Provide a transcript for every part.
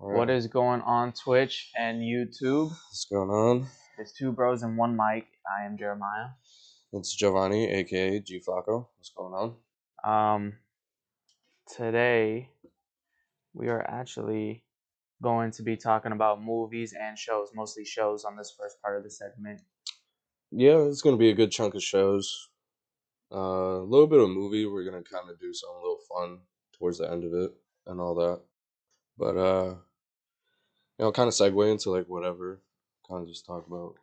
All What right. is going on Twitch and YouTube? What's going on? It's two bros and one mic. I am Jeremiah. It's Giovanni, aka G Flacco. What's going on? Today we are actually going to be talking about movies and shows, mostly shows on this first part of the segment. Yeah, it's gonna be a good chunk of shows. A little bit of movie. We're gonna kind of do something a little fun towards the end of it and all that. But kind of segue into like whatever. Kind of just talk about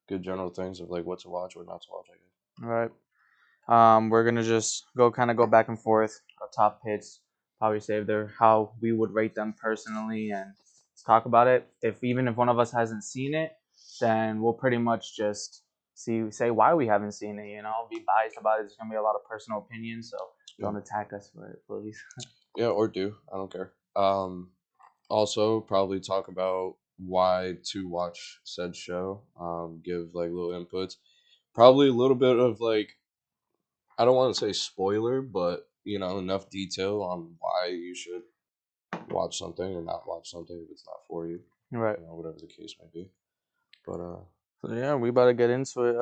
good general things of like what to watch, what not to watch. I guess. All right. We're gonna just go back and forth. Our top hits, probably save their how we would rate them personally, and talk about it. Even if one of us hasn't seen it, then we'll pretty much just say why we haven't seen it. Be biased about it. There's gonna be a lot of personal opinions, so don't attack us for it, please. Yeah, or do. I don't care. Also probably talk about why to watch said show. Give like little inputs. Probably a little bit of like I don't want to say spoiler, but enough detail on why you should watch something or not watch something if it's not for you. Right. Whatever the case may be. But So yeah, we about to get into it.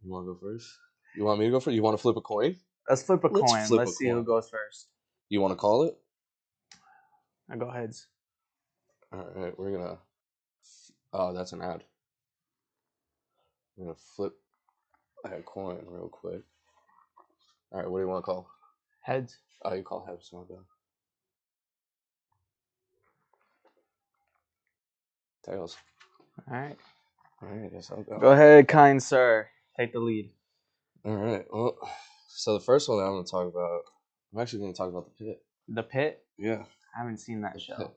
you want to go first? You want me to go first? You want to flip a coin? Let's flip a Let's coin. flip Let's a see who coin. goes first. You want to call it? I go heads. All right, we're gonna. Oh, that's an ad. We're gonna flip a coin real quick. All right, what do you want to call? Heads. Oh, you call heads. My bad. Tails. All right. All right, I guess I'll go. Go ahead, kind sir. Take the lead. All right. Well, so the first one that I'm going to talk about, I'm actually going to talk about The Pit. The Pit? Yeah. I haven't seen that The show. Pit.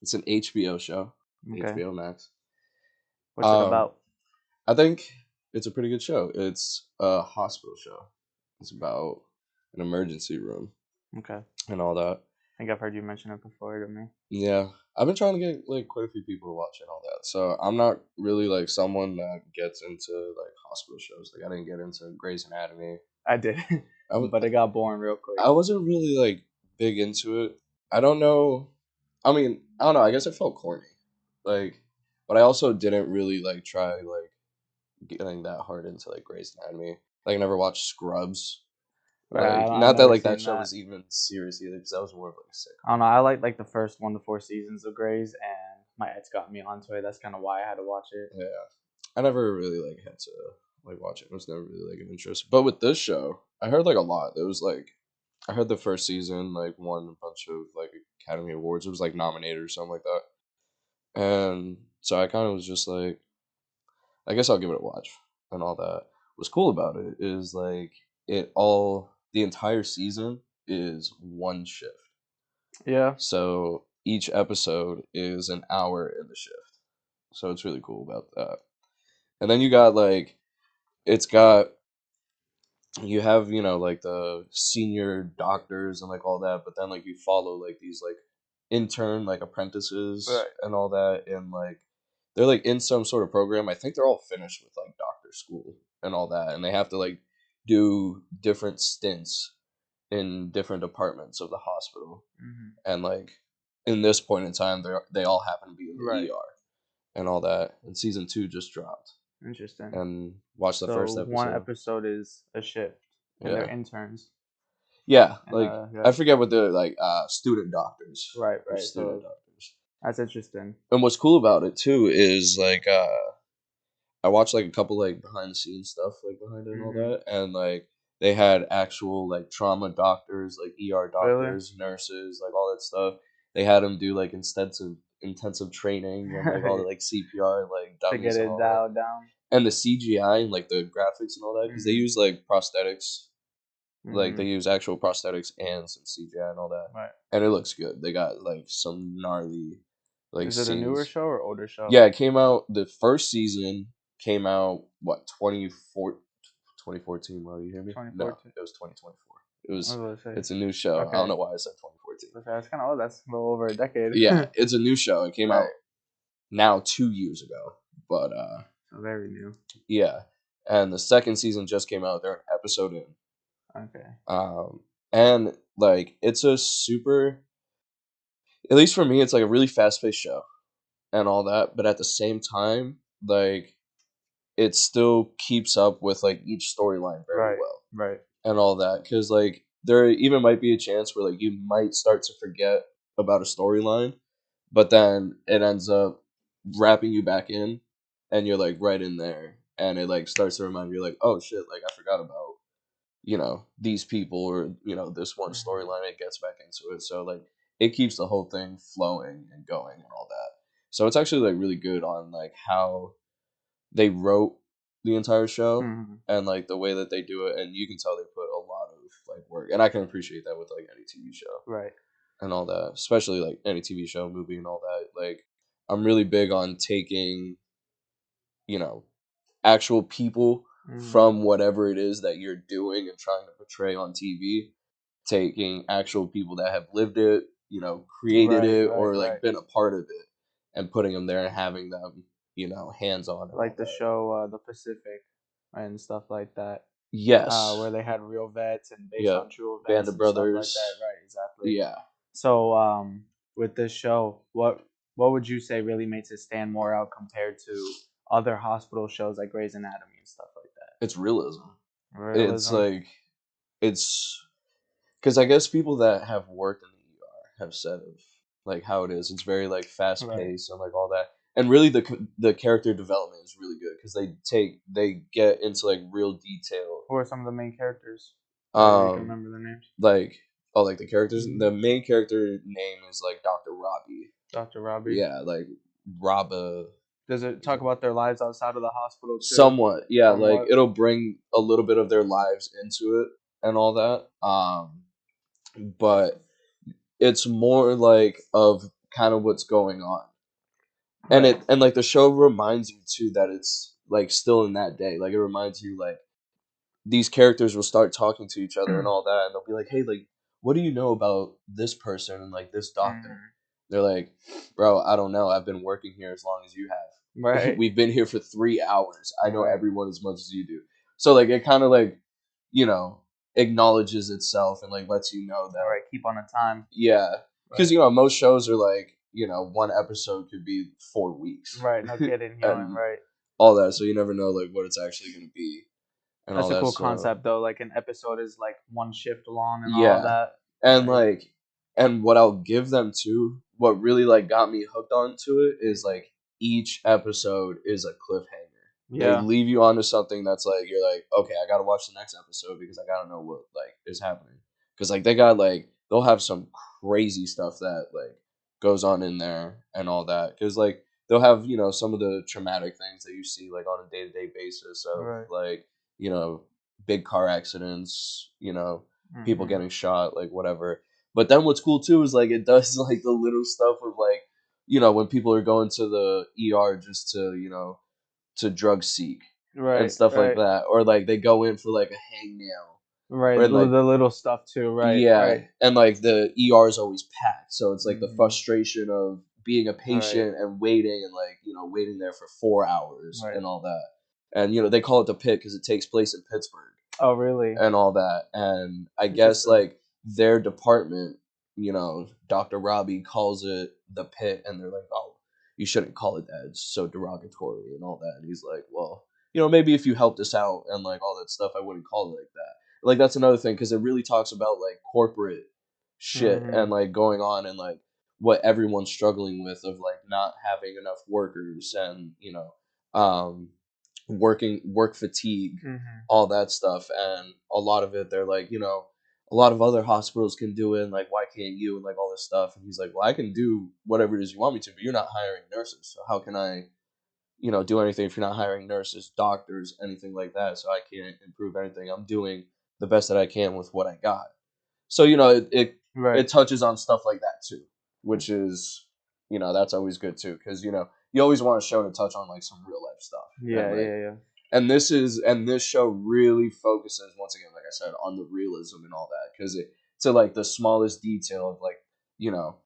It's an HBO show. Okay. HBO Max. What's it about? I think it's a pretty good show. It's a hospital show. It's about an emergency room. Okay. And all that. I think I've heard you mention it before to me. Yeah. I've been trying to get like quite a few people to watch it and all that. So I'm not really like someone that gets into like hospital shows. Like I didn't get into Grey's Anatomy. I did. But it got boring real quick. I wasn't really like big into it. I don't know. I mean, I don't know. I guess it felt corny. Like, but I also didn't really like try like getting that hard into like Grey's Anatomy. Like I never watched Scrubs. Like not that like that show was even serious either, because that was more of like a sitcom. I don't know. I like the first 1 to 4 seasons of Grey's, and my ex got me onto it. That's kind of why I had to watch it. Yeah, I never really like had to like watch it. It was never really like an interest. But with this show, I heard like a lot. It was like I heard the first season like won a bunch of like Academy Awards. It was like nominated or something like that. And so I kind of was just like, I guess I'll give it a watch and all that. What's cool about it is like the entire season is one shift. Yeah. So each episode is an hour in the shift. So it's really cool about that. And then you got like, you have, like the senior doctors and like all that, but then like you follow like these like intern like apprentices and all that, and like they're like in some sort of program. I think they're all finished with like doctor school and all that, and they have to like do different stints in different departments of the hospital. And like in this point in time, they all happen to be in the ER and all that. And season 2 just dropped. Interesting. And watch the first episode. One episode is a shift, and they're interns. Yeah, and, like I forget what they're like. Student doctors. Right. Student doctors. That's interesting. And what's cool about it too is like I watched like a couple like behind the scenes stuff like behind it and all that, and like they had actual like trauma doctors, like ER doctors, nurses, like all that stuff. They had them do like intensive training and like all the like CPR like dummies to get it dialed down. And the CGI and like the graphics and all that, because they use like prosthetics, like they use actual prosthetics and some CGI and all that, and it looks good. They got like some gnarly like. Is it a newer show or older show? Yeah, it came out. The first season came out 2014. Well, you hear me? 2014. No, it was 2024. It was. It's a new show. Okay. I don't know why I said 2014. Okay, that's kind of old. That's a little over a decade. Yeah, it's a new show. It came out now 2 years ago, but very new. Yeah, and the second season just came out. They're an episode in. Okay. And like it's at least for me, it's like a really fast paced show and all that, but at the same time, like it still keeps up with like each storyline very well Right. and all that. Because like there even might be a chance where like you might start to forget about a storyline, but then it ends up wrapping you back in, and you're like right in there, and it like starts to remind you like, oh shit, like I forgot about these people or this one storyline. It gets back into it, so like it keeps the whole thing flowing and going and all that. So it's actually like really good on like how they wrote the entire show Mhm. and like the way that they do it, and you can tell they put a lot of like work, and I can appreciate that with like any TV show Right. and all that, especially like any TV show, movie, and all that. Like I'm really big on taking you know actual people from whatever it is that you're doing and trying to portray on TV, taking actual people that have lived it, created Right. it, Right. or like Right. been a part of it, and putting them there and having them, hands on and all Like the that. show, The Pacific, and stuff like that. Yes. Where they had real vets and based Yeah. on true Band events of and stuff like Brothers. that. Right. Exactly. Yeah. So, with this show, what would you say really makes it stand more out compared to other hospital shows like Grey's Anatomy and stuff like that? It's realism. It's Realism. like it's because I guess people that have worked in the ER have said of like how it is. It's very like fast Right. paced and like all that, and really the character development is really good because they get into like real detail. Who are some of the main characters? Maybe you can Um, remember their names. like like the characters. The main character name is like Dr. Robbie. Dr. Robbie. Yeah, like Robba. Does it talk about their lives outside of the hospital too? Somewhat, yeah. Like Somewhat. it'll bring a little bit of their lives into it and all that. But it's more like of kind of what's going on, and Right. and like the show reminds you too that it's like still in that day. Like it reminds you like these characters will start talking to each other and all that, and they'll be like, "Hey, like, what do you know about this person and like this doctor?" They're like, "Bro, I don't know. I've been working here as long as you have. Right. We've been here for 3 hours. I know Right. everyone as much as you do." So like it kind of like you know acknowledges itself and like lets you know that All right. Keep on the time. yeah, because Right. most shows are like one episode could be 4 weeks Right. No kidding. and Right. all that, so you never know like what it's actually gonna be and That's all a that. cool So concept though. Like an episode is like one shift long and all of yeah, that. and Right. like and what I'll give them too, what really like got me hooked onto it is like each episode is a cliffhanger. They Yeah. leave you onto something that's like you're like, okay, I gotta watch the next episode because I gotta know what like is happening. Because like they got like they'll have some crazy stuff that like goes on in there and all that. Because like they'll have some of the traumatic things that you see like on a day to day basis of Right. like you know big car accidents, people getting shot, like whatever. But then what's cool too is like it does like the little stuff of like when people are going to the ER just to to drug seek and Right. stuff like Right. that, or like they go in for like a hangnail, Right. or The like little stuff too. Right. yeah, Right. and like the ER is always packed, so it's like the Mhm. frustration of being a Right. patient and waiting and like waiting there for 4 hours Right. and all that, and they call it the pit because it takes place in Pittsburgh Oh, really? and all that. And I guess Interesting. like their department, Dr. Robbie calls it the pit, and they're like, "Oh, you shouldn't call it that. It's so derogatory and all that." And he's like, "Well, maybe if you helped us out and like all that stuff, I wouldn't call it like that." Like that's another thing because it really talks about like corporate shit and Mhm. like going on and like what everyone's struggling with of like not having enough workers and um work fatigue, Mhm. all that stuff. And a lot of it they're like a lot of other hospitals can do it, and like why can't you, and like all this stuff. And he's like, well, I can do whatever it is you want me to, but you're not hiring nurses, so how can I do anything if you're not hiring nurses, doctors, anything like that? So I can't improve anything. I'm doing the best that I can with what I got. So it Right. touches on stuff like that too, which is that's always good too, because you always want a show to touch on like some real life stuff. And Yeah. like Yeah. Yeah. this show really focuses once again, like I said, on the realism and all that, because it to like the smallest detail of like you know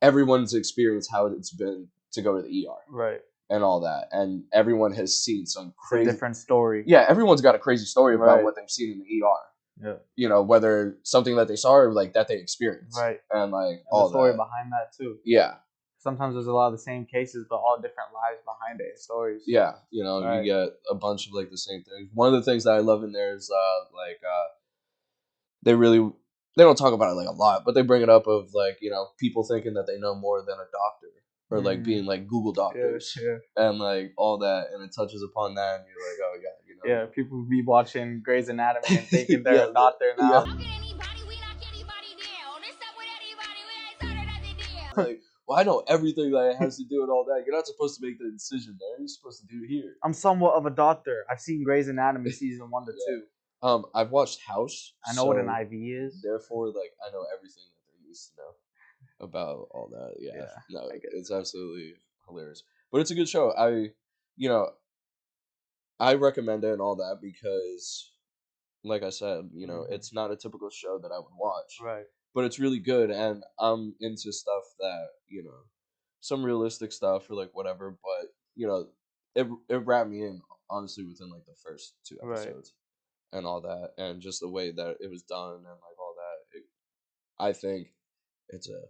everyone's experience, how it's been to go to the ER Right. and all that, and everyone has seen some It's a crazy. different story. Yeah, everyone's got a crazy story about Right. what they've seen in the ER Yeah. You know, whether something that they saw or like that they experienced, Right. and like And all the story that. behind that too. Yeah. Sometimes there's a lot of the same cases, but all different lives behind it and stories. Yeah, you know, you Right. get a bunch of like the same things. One of the things that I love in there is they really they don't talk about it like a lot, but they bring it up of like, you know, people thinking that they know more than a doctor, or like being like Google doctors, Yeah. and like all that, and it touches upon that, and you're like, oh yeah, you know. Yeah, people be watching Grey's Anatomy and thinking they're Yeah, a doctor now. yeah. How can anybody, we lock anybody down? This up with anybody, we ain't started nothing down. Like, well, I know everything that it has to do and all that. You're not supposed to make the decision there. You're supposed to do it here. I'm somewhat of a doctor. I've seen Grey's Anatomy season 1 to Yeah. 2. I've watched House. I know what an so IV is. Therefore, like, I know everything that there used to know about all that. Yeah, no, I get it's absolutely hilarious. But it's a good show. You know, I recommend it and all that because, like I said, you know, Mhm. it's not a typical show that I would watch, Right. but it's really good, and I'm into stuff that, you know, some realistic stuff or like whatever. But you know, it wrapped me in honestly within like the first 2 Right. episodes and all that, and just the way that it was done and like all that. I think it's a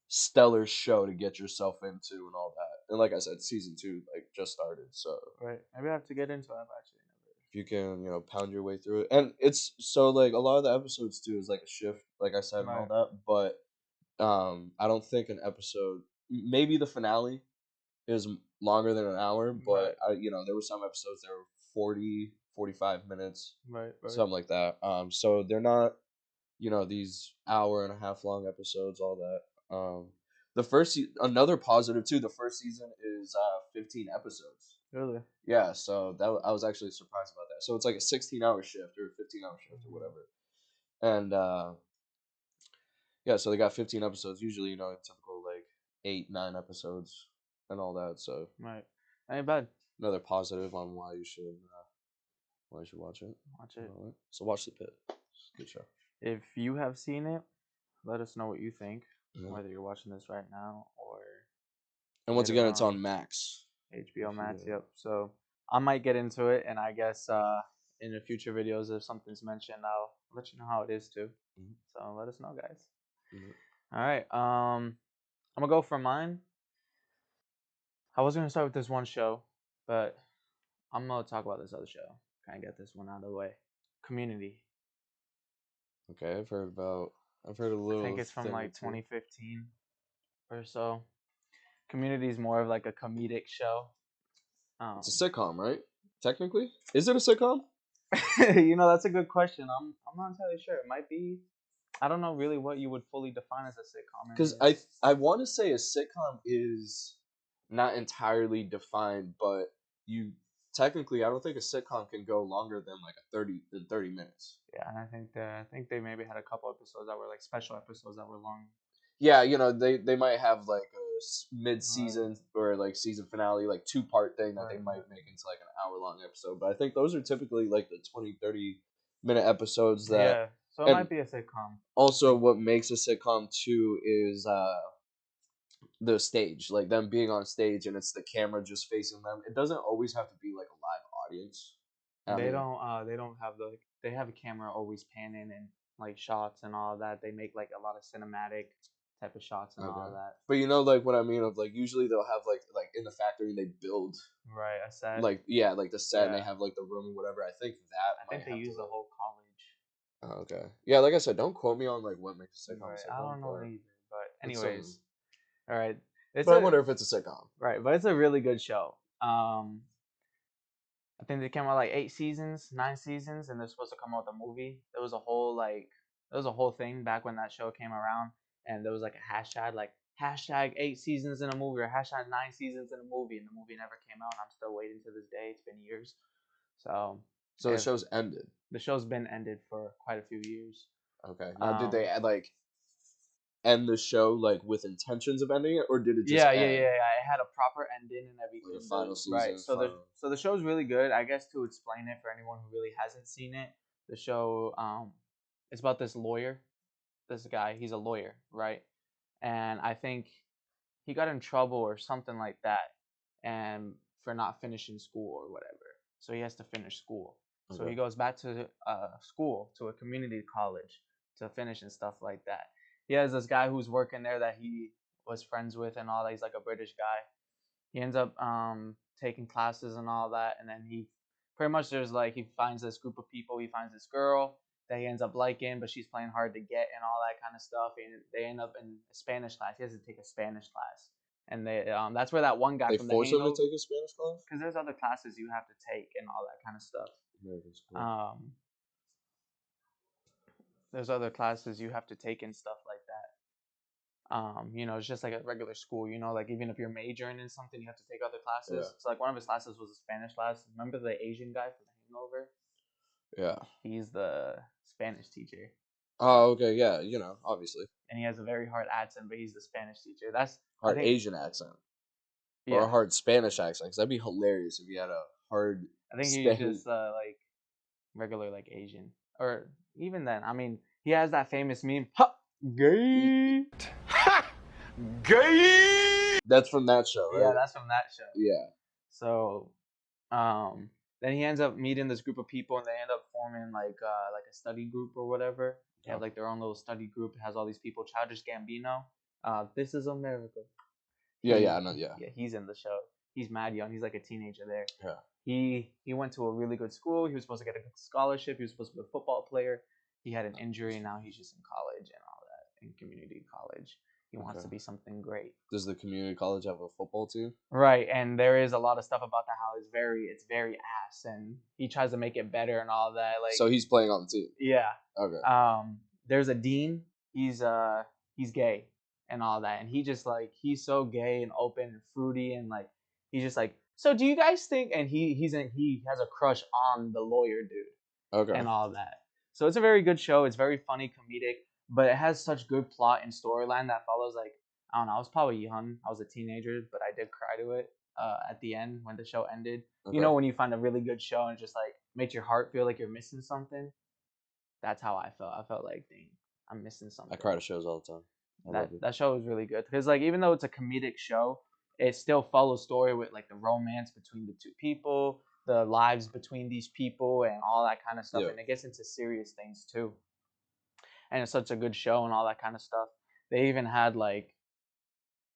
stellar show to get yourself into and all that. And like I said, season 2 like just started, so Right. Maybe I have to get into it. I've actually if you can, you know, pound your way through it, and it's so like a lot of the episodes too is like a shift, like I said, and all Right. that. But I don't think an episode, maybe the finale is longer than an hour, but you know, there were some episodes that were 40, 45 minutes, Right. something like that. So they're not, you know, these hour and a half long episodes, all that. Another positive too, the first season is 15 episodes. Really? Yeah, so I was actually surprised about that. So it's like a 16-hour shift or a 15-hour shift or whatever. And yeah, so they got 15 episodes. Usually, you know, typical like 8, 9 episodes and all that. So Right. Ain't bad. another positive on why you should watch it. Watch it. All right. So watch The Pit. It's a good show. If you have seen it, let us know what you think. Yeah. Whether you're watching this right now or And once later again, it's on. on Max. HBO Max. Yeah. Yep. So I might get into it, and I guess in the future videos, if something's mentioned, I'll let you know how it is too. Mhm. So let us know, guys. Mhm. All right. I'm gonna go for mine. I was gonna start with this one show, but I'm gonna talk about this other show. Kind of get this one out of the way. Community. Okay, I've heard a I little. think it's from thing or like two. 2015 or so. Community is more of like a comedic show. It's a sitcom, right? Technically, is it a sitcom? That's a good question. I'm not entirely sure. It might be. I don't know really what you would fully define as a sitcom. Because I want to say a sitcom is not entirely defined, but you technically I don't think a sitcom can go longer than like a 30 minutes. Yeah, and I think they maybe had a couple episodes that were like special episodes that were long. Yeah, you know, they might have like a mid-season or like season finale, like 2-part thing that they might make into like an hour-long episode. But I think those are typically like the 20-30 minute episodes that. Yeah, so it And might be a sitcom. also what makes a sitcom too is the stage, like them being on stage and it's the camera just facing them. It doesn't always have to be like a live audience. They don't have they have a camera always panning and like shots and all of that. They make like a lot of cinematic type of shots and all of that. But you know, like what I mean of like usually they'll have like in the factory they build Right, a set. like like the set and they Yeah. have like the room or whatever. I think that I think they use the whole college. Oh, okay. Yeah, like I said, don't quote me on like what makes a sitcom Right. a I sitcom. don't know either, but It's anyways, all right. but I wonder if it's a sitcom. Right, but it's a really good show. I think they came out like 8 seasons, 9 seasons, and they're supposed to come out with a movie. There was a whole thing back when that show came around, and there was like a hashtag like hashtag 8 seasons in a movie or hashtag 9 seasons in a movie, and the movie never came out. And I'm still waiting to this day. It's been years. So the show's ended. The show's been ended for quite a few years. Okay. Now, did they like end the show like with intentions of ending it, or did it just Yeah. end? It had a proper ending and everything. Like a final season. Right. So the show's really good. I guess to explain it for anyone who really hasn't seen it, the show it's about this lawyer. This guy, he's a lawyer, right? And I think he got in trouble or something like that, and for not finishing school or whatever. So he has to finish school. So Okay. he goes back to school, to a community college, to finish and stuff like that. He has this guy who's working there that he was friends with and all that. He's like a British guy. He ends up taking classes and all that, and then he pretty much there's like he finds this group of people. He finds this girl that he ends up liking, but she's playing hard to get and all that kind of stuff. And they end up in a Spanish class. He has to take a Spanish class, and they that's where that one guy They from force him to Hangover, take a Spanish class. because there's other classes you have to take and all that kind of stuff. American school. There's other classes you have to take and stuff like that. It's just like a regular school, like even if you're majoring in something, you have to take other classes. Yeah. So like one of his classes was a Spanish class. Remember the Asian guy from The Hangover? Yeah. He's the Spanish teacher. Oh, okay. Yeah, obviously. And he has a very hard accent, but he's the Spanish teacher. That's hard Asian accent. Yeah. Or a hard Spanish accent, because that'd be hilarious if you had a hard. I think he's just like regular like Asian, or even then. I mean, he has that famous meme, "Ha, gay." Gay. That's from that show, right? Yeah, that's from that show. Yeah. So, then he ends up meeting this group of people, and they end up forming like a study group or whatever. They have like their own little study group. It has all these people. Childish Gambino. This is America. Yeah, I know. Yeah. Yeah, he's in the show. He's mad young. He's like a teenager there. Yeah. He went to a really good school. He was supposed to get a good scholarship. He was supposed to be a football player. He had an injury, and now he's just in college and all that, in community college. He wants to be something great. Does the community college have a football team? Right, and there is a lot of stuff about that how it's very ass, and he tries to make it better and all that. Like, so he's playing on the team. Yeah. Okay. There's a dean. He's gay and all that, and he's so gay and open and fruity, and like he's just like, so do you guys think? And he has a crush on the lawyer dude. Okay. And all that. So it's a very good show. It's very funny, comedic, but it has such good plot and storyline that follows. Like, I don't know, I was probably young. I was a teenager, but I did cry to it at the end when the show ended. Okay. When you find a really good show and it just like makes your heart feel like you're missing something. That's how I felt. I felt like, dang, I'm missing something. I cry to shows all the time. That show is really good because like even though it's a comedic show, it still follows story with like the romance between the two people, the lives between these people, and all that kind of stuff. Yeah. And it gets into serious things too. And it's such a good show and all that kind of stuff. They even had like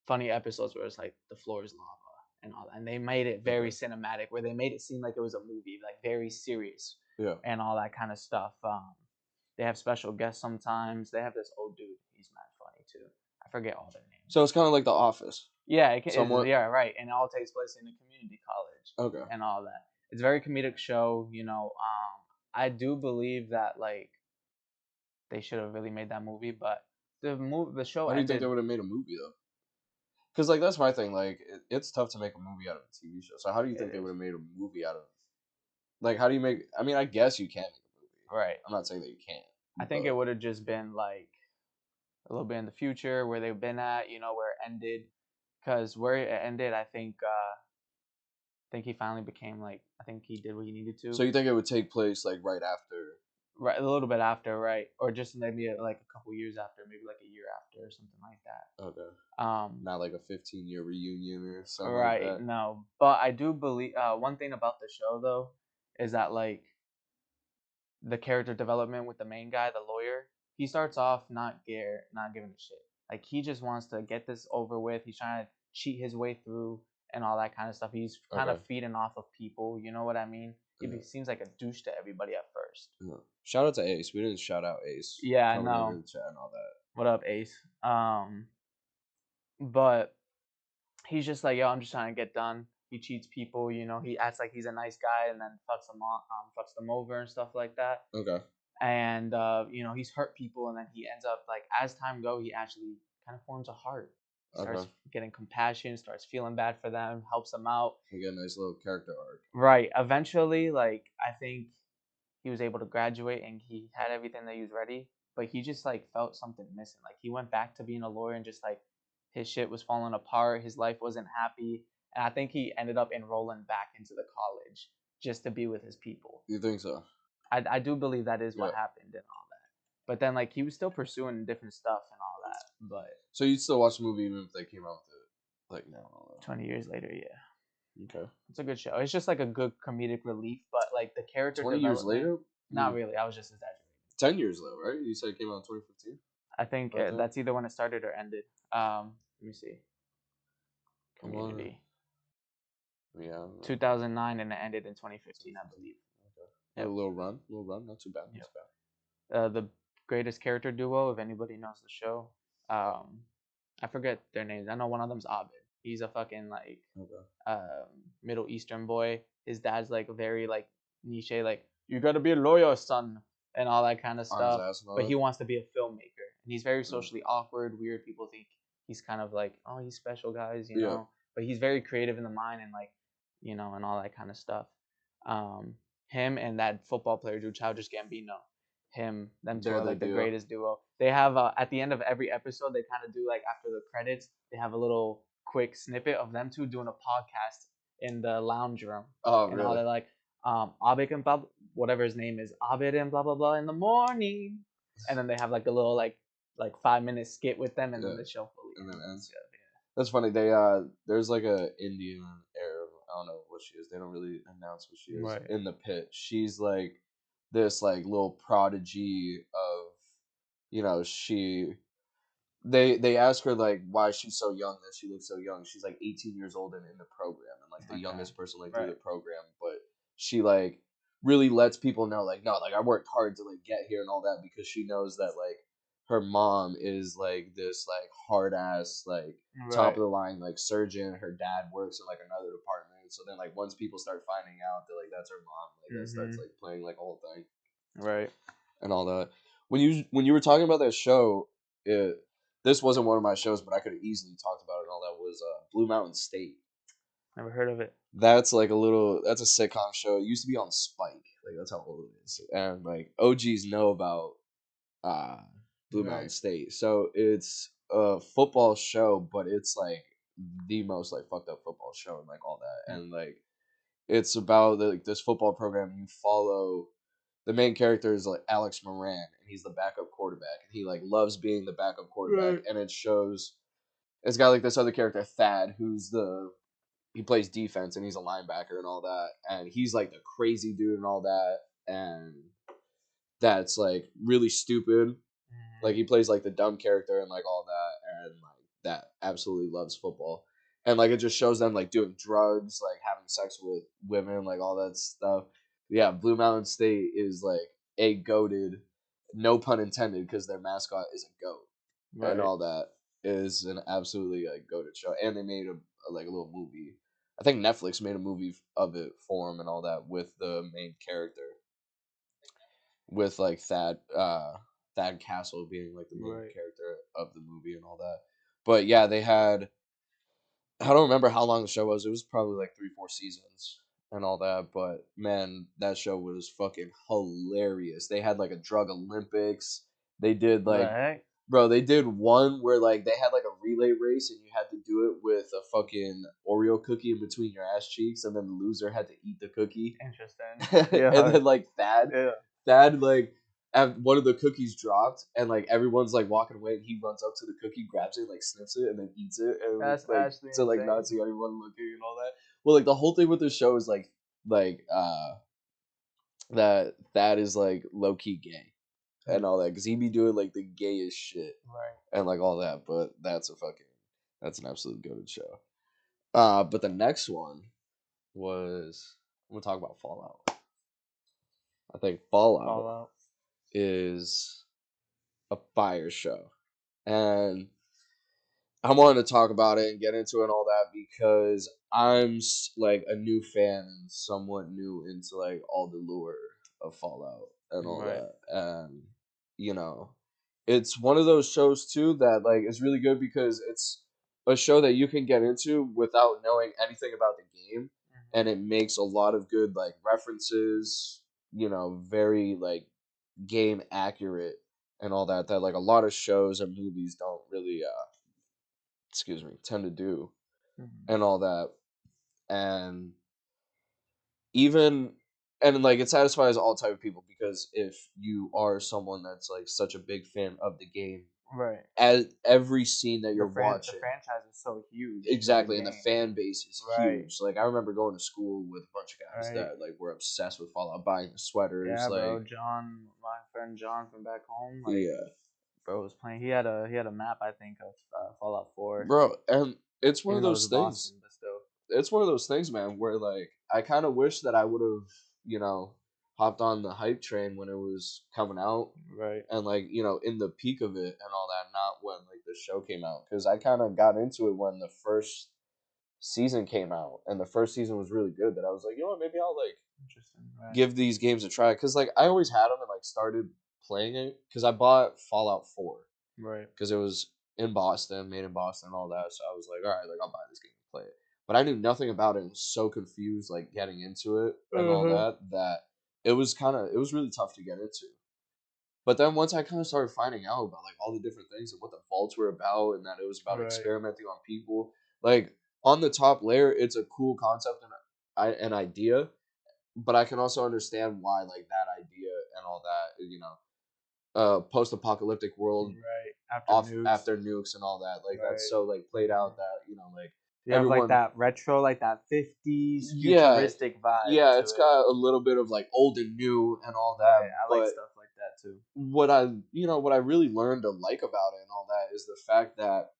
funny episodes where it's like the floor is lava and all that. And they made it very cinematic, where they made it seem like it was a movie, like very serious. Yeah. And all that kind of stuff. They have special guests sometimes. They have this old dude. He's mad funny too. I forget all their names. So it's kind of like The Office. Yeah, yeah, right. And it all takes place in a community college. Okay. And all that. It's a very comedic show. I do believe that like they should have really made that movie, but the show. Why do you think they would have made a movie though? Because like that's my thing. Like it's tough to make a movie out of a TV show. So how do you think they would have made a movie out of? Like, how do you make? I mean, I guess you can make a movie. Right. I'm not saying that you can't. I think it would have just been like a little bit in the future where they've been at, where it ended. Because where it ended, I think he finally became like, I think he did what he needed to. So you think it would take place like right after? Right, a little bit after, right, or just maybe like a couple years after, maybe like a year after or something like that. Okay. Not like a 15-year reunion or something. Right. Like that. No, but I do believe one thing about the show though is that like the character development with the main guy, the lawyer, he starts off not giving a shit. Like he just wants to get this over with. He's trying to cheat his way through and all that kind of stuff. He's kind of feeding off of people. You know what I mean? He seems like a douche to everybody at first. Yeah. Shout out to Ace. We didn't shout out Ace. Yeah, I know. In the chat and all that. What up, Ace? But he's just like, yo, I'm just trying to get done. He cheats people, he acts like he's a nice guy and then fucks them over and stuff like that. Okay. And he's hurt people, and then he ends up like, as time goes, he actually kind of forms a heart. Starts getting compassion, starts feeling bad for them, helps them out. You get a nice little character arc. Right. Eventually, like, I think he was able to graduate and he had everything that he was ready, but he just like felt something missing. Like he went back to being a lawyer and just like his shit was falling apart. His life wasn't happy. And I think he ended up enrolling back into the college just to be with his people. You think so? I do believe that is what happened and all that. But then like he was still pursuing different stuff and all that. But so you'd still watch the movie even if they came out with it like now? 20 years later, yeah. Okay. It's a good show. It's just like a good comedic relief, but like the character 20 years development. later? Not really. I was just exaggerating. 10 years though, right? You said it came out in 2015? I think Right there? that's either when it started or ended. Let me see. Come on. Community. Yeah. 2009 and it ended in 2015, I believe. Okay. Yep. A little run, not too bad. Yep. Not too bad. The greatest character duo, if anybody knows the show. I forget their names. I know one of them's Abed. He's a fucking like Okay. Middle Eastern boy. His dad's like very like niche, like you gotta be a lawyer, son, and all that kind of On his stuff. ass and all But that? he wants to be a filmmaker, and he's very socially awkward, weird. People think he's kind of like, oh, he's special, guys, you Yeah. know. But he's very creative in the mind and like, you know, and all that kind of stuff. Him and that football player, dude, Childish Gambino. Them two They're are the like the duo. greatest duo. They have at the end of every episode, they kind of do like after the credits, they have a little quick snippet of them two doing a podcast in the lounge room. Oh, And really? how they're like, Abed and blah, whatever his name is, Abed and blah blah blah in the morning, and then they have like a little like 5 minute skit with them, and then the show fully And then ends. Yeah. That's funny. They there's like a Indian Arab. I don't know what she is. They don't really announce what she is Right. in the pit. She's like this like little prodigy of, you know, they ask her like why she's so young, that she looks so young. She's like 18 years old and in the program, and like the Okay. youngest person like through Right. the program. But she like really lets people know like, no, like I worked hard to like get here and all that, because she knows that like her mom is like this like hard ass like top of the line like surgeon. Her dad works in like another department. So then like once people start finding out that like that's her mom, like that starts like playing like a whole thing Right. and all that. When you were talking about that show, this wasn't one of my shows, but I could have easily talked about it and all that, was Blue Mountain State. Never heard of it. That's like that's a sitcom show. It used to be on Spike. Like that's how old it is. And like OGs know about Blue Mountain State. So it's a football show, but it's like the most like fucked up football show and like all that. And like it's about like this football program. You follow the main character is like Alex Moran, and he's the backup quarterback, and he like loves being the backup quarterback. Right. And it shows it's got like this other character Thad, who's he plays defense and he's a linebacker and all that, and he's like the crazy dude and all that, and that's like really stupid. Like he plays like the dumb character and like all that, and like that absolutely loves football. And like it just shows them like doing drugs, like having sex with women, like all that stuff. Yeah, Blue Mountain State is like a goated, no pun intended, because their mascot is a goat. Right. And all that is an absolutely like goated show. And they made a like a little movie. I think Netflix made a movie of it for him and all that, with the main character, with like Thad Castle being like the main character of the movie and all that. But yeah, they had, I don't remember how long the show was. It was probably like 3-4 seasons and all that. But man, that show was fucking hilarious. They had like a drug Olympics. They did like, bro, they did one where like they had like a relay race, and you had to do it with a fucking Oreo cookie in between your ass cheeks, and then the loser had to eat the cookie. Interesting. And then like Thad like one of the cookies dropped, and like everyone's like walking away, and he runs up to the cookie, grabs it, like sniffs it, and then eats it, and That's like actually to like insane. not see anyone looking and all that. Well, like the whole thing with the show is like that is like low key gay and all that, because he be doing like the gayest shit and like all that. But that's an absolute goated show. But the next one was, I'm gonna talk about Fallout. I think Fallout is a fire show, and I wanted to talk about it and get into it and all that, because I'm like a new fan and somewhat new into like all the lore of Fallout and all that. And you know, it's one of those shows too that like is really good, because it's a show that you can get into without knowing anything about the game, and it makes a lot of good like references, you know, very like game accurate and all that, that like a lot of shows and movies don't really tend to do and all that. And even, and like it satisfies all type of people, because if you are someone that's like such a big fan of the game, Right. as every scene that you're The watching. franchise is so huge. Exactly, and the game. fan base is Right. huge. Like I remember going to school with a bunch of guys Right. that like were obsessed with Fallout, buying the sweaters. Yeah, like, bro. John, my friend John from back home, like, yeah, bro was playing. He had a map, I think, of Fallout 4. bro, and it's one Even of though it those was things. Boston, but still. It's one of those things, man, where like I kind of wish that I would have, you know, hopped on the hype train when it was coming out, Right. and like in the peak of it and all that, not when like the show came out, because I kind of got into it when the first season came out, and the first season was really good. That I was like, you know what, maybe I'll like Interesting. Right. give these games a try, because like I always had them and like started playing it because I bought Fallout 4 Right. because it was in Boston, made in Boston, and all that. So I was like, all right, like I'll buy this game and play it. But I knew nothing about it and was so confused, like getting into it and all that it was really tough to get into. But then once I kind of started finding out about like all the different things and what the vaults were about, and that it was about Right. experimenting on people, like on the top layer, it's a cool concept and an idea. But I can also understand why like that idea and all that, post-apocalyptic world Right. after nukes and all that, like Right. that's so like played out that like You have like everyone, that retro, like that 50s yeah, futuristic vibe. yeah, to it's it. got a little bit of like old and new and all that. Right. I like but stuff like that too. what I really learned to like about it and all that is the fact that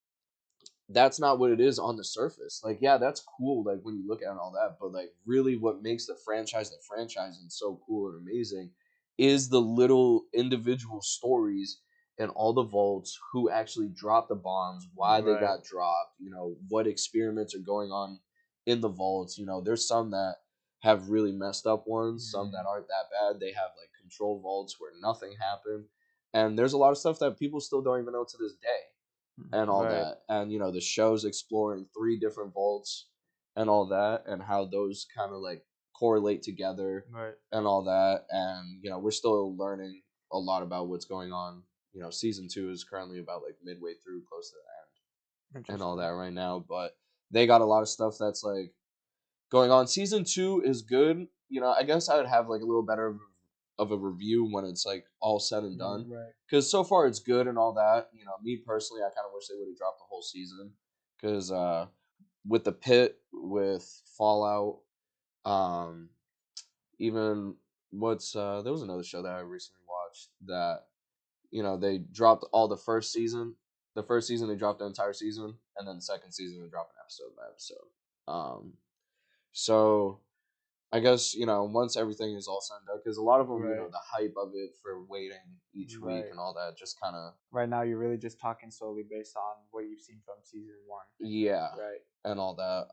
that's not what it is on the surface. Like, yeah, that's cool, like when you look at it and all that, but like really what makes the franchise and so cool and amazing is the little individual stories and all the vaults, who actually dropped the bombs, why they Right. got dropped, what experiments are going on in the vaults. There's some that have really messed up ones, some that aren't that bad. They have like control vaults where nothing happened. And there's a lot of stuff that people still don't even know to this day and all Right. that. And the show's exploring 3 different vaults and all that, and how those kind of like correlate together Right. and all that. And we're still learning a lot about what's going on. Season 2 is currently about like midway through, close to the end and all that right now, but they got a lot of stuff that's like going on. Season 2 is good. I guess I would have like a little better of a review when it's like all said and done. Right. Because so far it's good and all that. Me personally, I kind of wish they would have dropped the whole season. Because with the pit, with Fallout, um, even there was another show that I recently watched that they dropped all the first season. The first season they dropped the entire season, and then the second season they dropped an episode by episode. So I guess once everything is all said and done, because a lot of them, Right. the hype of it for waiting each week Right. and all that, just kind of Right now, you're really just talking solely based on what you've seen from season 1. yeah, Right. and all that.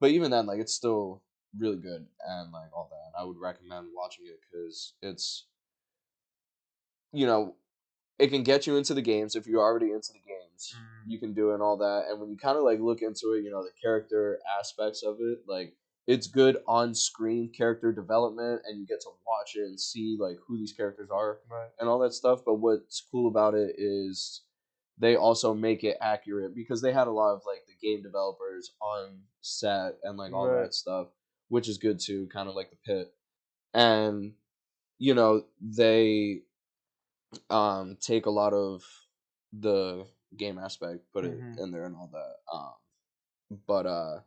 But even then, like it's still really good and like all that. And I would recommend watching it because it's you know it can get you into the games if you're already into the games. You can do it and all that. And when you kind of like look into it, the character aspects of it, like it's good on screen character development, and you get to watch it and see like who these characters are Right. and all that stuff. But what's cool about it is they also make it accurate, because they had a lot of like the game developers on set and like all Right. that stuff, which is good too, kind of like the pit. And they take a lot of the game aspect, put it in there and all that. But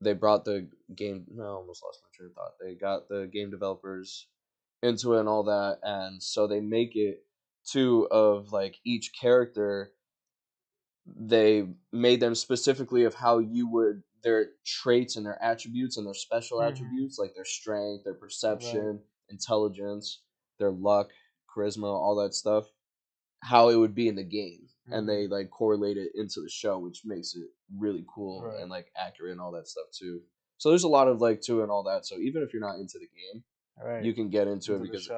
they brought the game. No, I almost lost my train of thought. They got the game developers into it and all that, and so they make it two of like each character. They made them specifically of how you would their traits and their attributes and their special attributes, like their strength, their perception, intelligence, their luck, charisma, all that stuff, how it would be in the game. And they like correlate it into the show, which makes it really cool and like accurate and all that stuff too. So there's a lot of like to it and all that. So even if you're not into the game, you can get into it because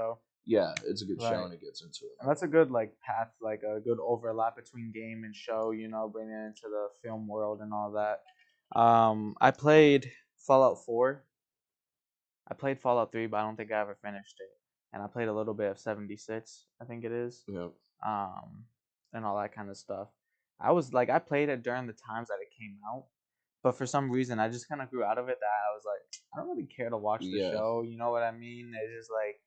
yeah, it's a good show and it gets into it. And that's a good like path, like a good overlap between game and show. Bringing it into the film world and all that. I played Fallout 4. I played Fallout 3, but I don't think I ever finished it. And I played a little bit of 76, I think it is. Yeah. And all that kind of stuff. I played it during the times that it came out, but for some reason I just kind of grew out of it. That I was like, I don't really care to watch the show. You know what I mean? It's just like,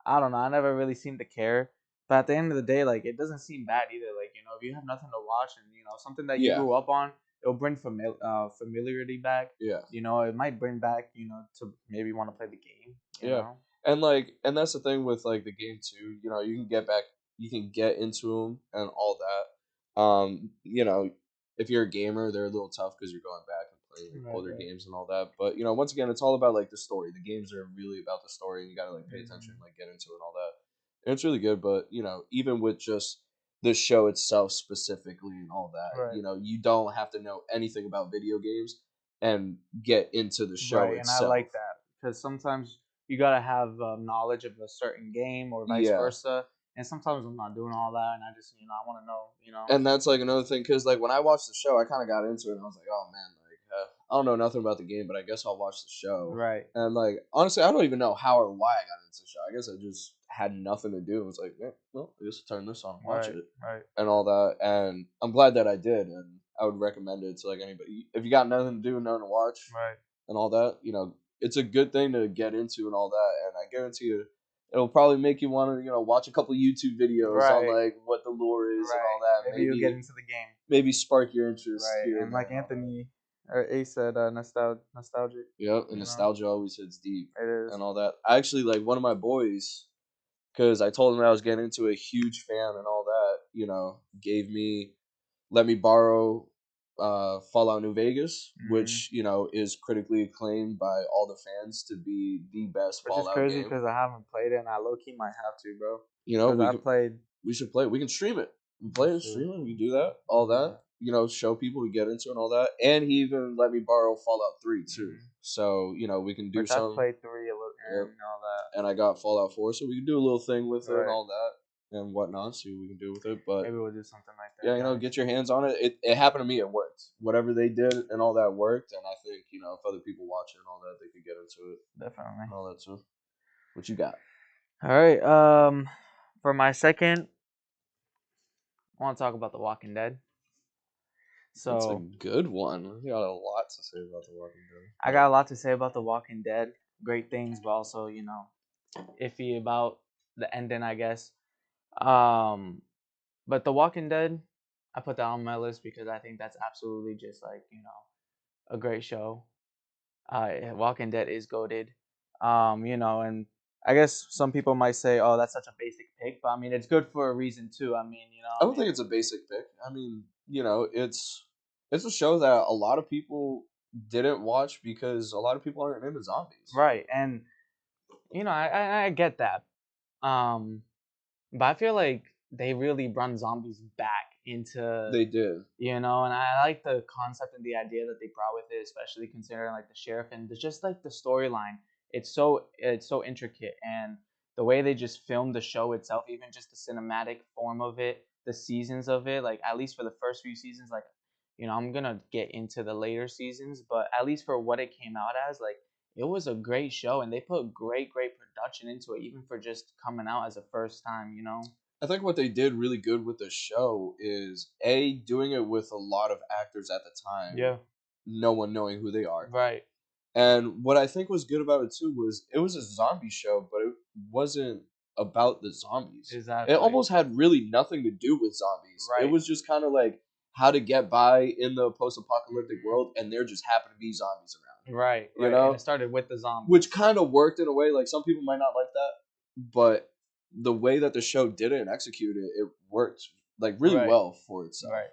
I don't know. I never really seemed to care. But at the end of the day, like, it doesn't seem bad either. Like, if you have nothing to watch and something that you Yeah. grew up on, it'll bring familiarity back. Yeah. It might bring back to maybe want to play the game. You Yeah. know. And that's the thing with like the game too. You can get into them and all that. If you're a gamer, they're a little tough because you're going back and playing like, older games and all that. But once again, it's all about like the story. The games are really about the story, and you gotta like pay attention, and, like get into it and all that. And it's really good. But even with just the show itself specifically and all that, Right. you don't have to know anything about video games and get into the show Right, and I itself. like that because sometimes you gotta have knowledge of a certain game or vice Yeah. versa, and sometimes I'm not doing all that, and I just I want to know. And that's like another thing, because like when I watched the show, I kind of got into it, and I was like, oh man, like I don't know nothing about the game, but I guess I'll watch the show. Right. And like honestly, I don't even know how or why I got into the show. I guess I just had nothing to do. I was like, yeah, well, I guess I'll turn this on and watch it Right. and all that. And I'm glad that I did, and I would recommend it to like anybody. If you got nothing to do, nothing to watch, Right. and all that, it's a good thing to get into and all that. And I guarantee you, it'll probably make you want to, watch a couple YouTube videos on Right. like what the lore is and all that. Maybe you'll get into the game. Maybe spark your interest. Right. Here And like there. Anthony or Ace said, nostalgic. Yep, and nostalgia always hits deep It is. and all that. I actually like one of my boys, because I told him I was getting into a huge fan and all that. Let me borrow Fallout New Vegas, which is critically acclaimed by all the fans to be the best Which Fallout is crazy game. because I haven't played it, and I low key might have to, bro. We should play. We can stream it. We play it, stream it. We can do that. All that. Show people we get into and all that. And he even let me borrow Fallout 3 too. So we can do some. I played 3 a little and all that. And I got Fallout 4, so we can do a little thing with it and all that and whatnot. See what we can do with it. But maybe we'll do something like that. Yeah, get your hands on it. It happened to me. It worked. Whatever they did and all that worked. And I think if other people watch it and all that, they could get into it. Definitely. And all that too. What you got? All right. For my second, I want to talk about The Walking Dead. So it's a good one. You got a lot to say about The Walking Dead. I got a lot to say about The Walking Dead. Great things, but also iffy about the ending, I guess. But The Walking Dead, I put that on my list because I think that's absolutely just like a great show. Walking Dead is goated. And I guess some people might say, "Oh, that's such a basic pick," but I mean, it's good for a reason too. I mean, I don't think it's a basic pick. I mean, it's a show that a lot of people didn't watch because a lot of people aren't into zombies. Right, and I get that. But I feel like they really brought zombies back into. They did. And I like the concept and the idea that they brought with it, especially considering like the sheriff and just like the storyline. It's so intricate, and the way they just filmed the show itself, even just the cinematic form of it, the seasons of it, like at least for the first few seasons, like I'm gonna get into the later seasons, but at least for what it came out as, like it was a great show, and they put great production into it, even for just coming out as a first time. I think what they did really good with the show is doing it with a lot of actors at the time. Yeah. No one knowing who they are. Right. And what I think was good about it too was it was a zombie show, but it wasn't about the zombies. Exactly. It almost had really nothing to do with zombies. Right. It was just kind of like how to get by in the post-apocalyptic world, and there just happened to be zombies around. Right. You know? And it started with the zombies. Which kind of worked in a way. Like some people might not like that, but the way that the show did it and executed it, it worked like really well for itself. Right.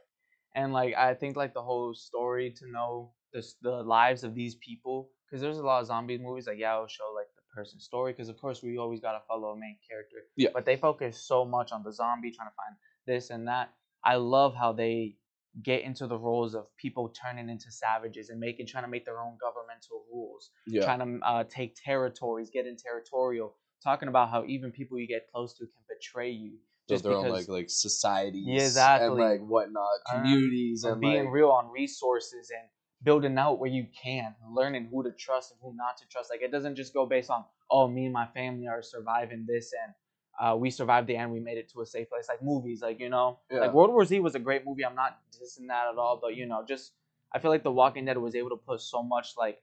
And like I think like the whole story to know the lives of these people, because there's a lot of zombie movies like it'll show like the person's story, because of course we always gotta follow a main character. Yeah. But they focus so much on the zombie, trying to find this and that. I love how they get into the roles of people turning into savages and trying to make their own governmental rules, trying to take territories, getting territorial, talking about how even people you get close to can betray you. Just their own like societies, exactly, and like whatnot, communities, and being like real on resources and building out where you can, learning who to trust and who not to trust. Like it doesn't just go based on me and my family are surviving this and we survived the end, we made it to a safe place. Like movies, like like World War Z was a great movie. I'm not dissing that at all, but just I feel like The Walking Dead was able to put so much like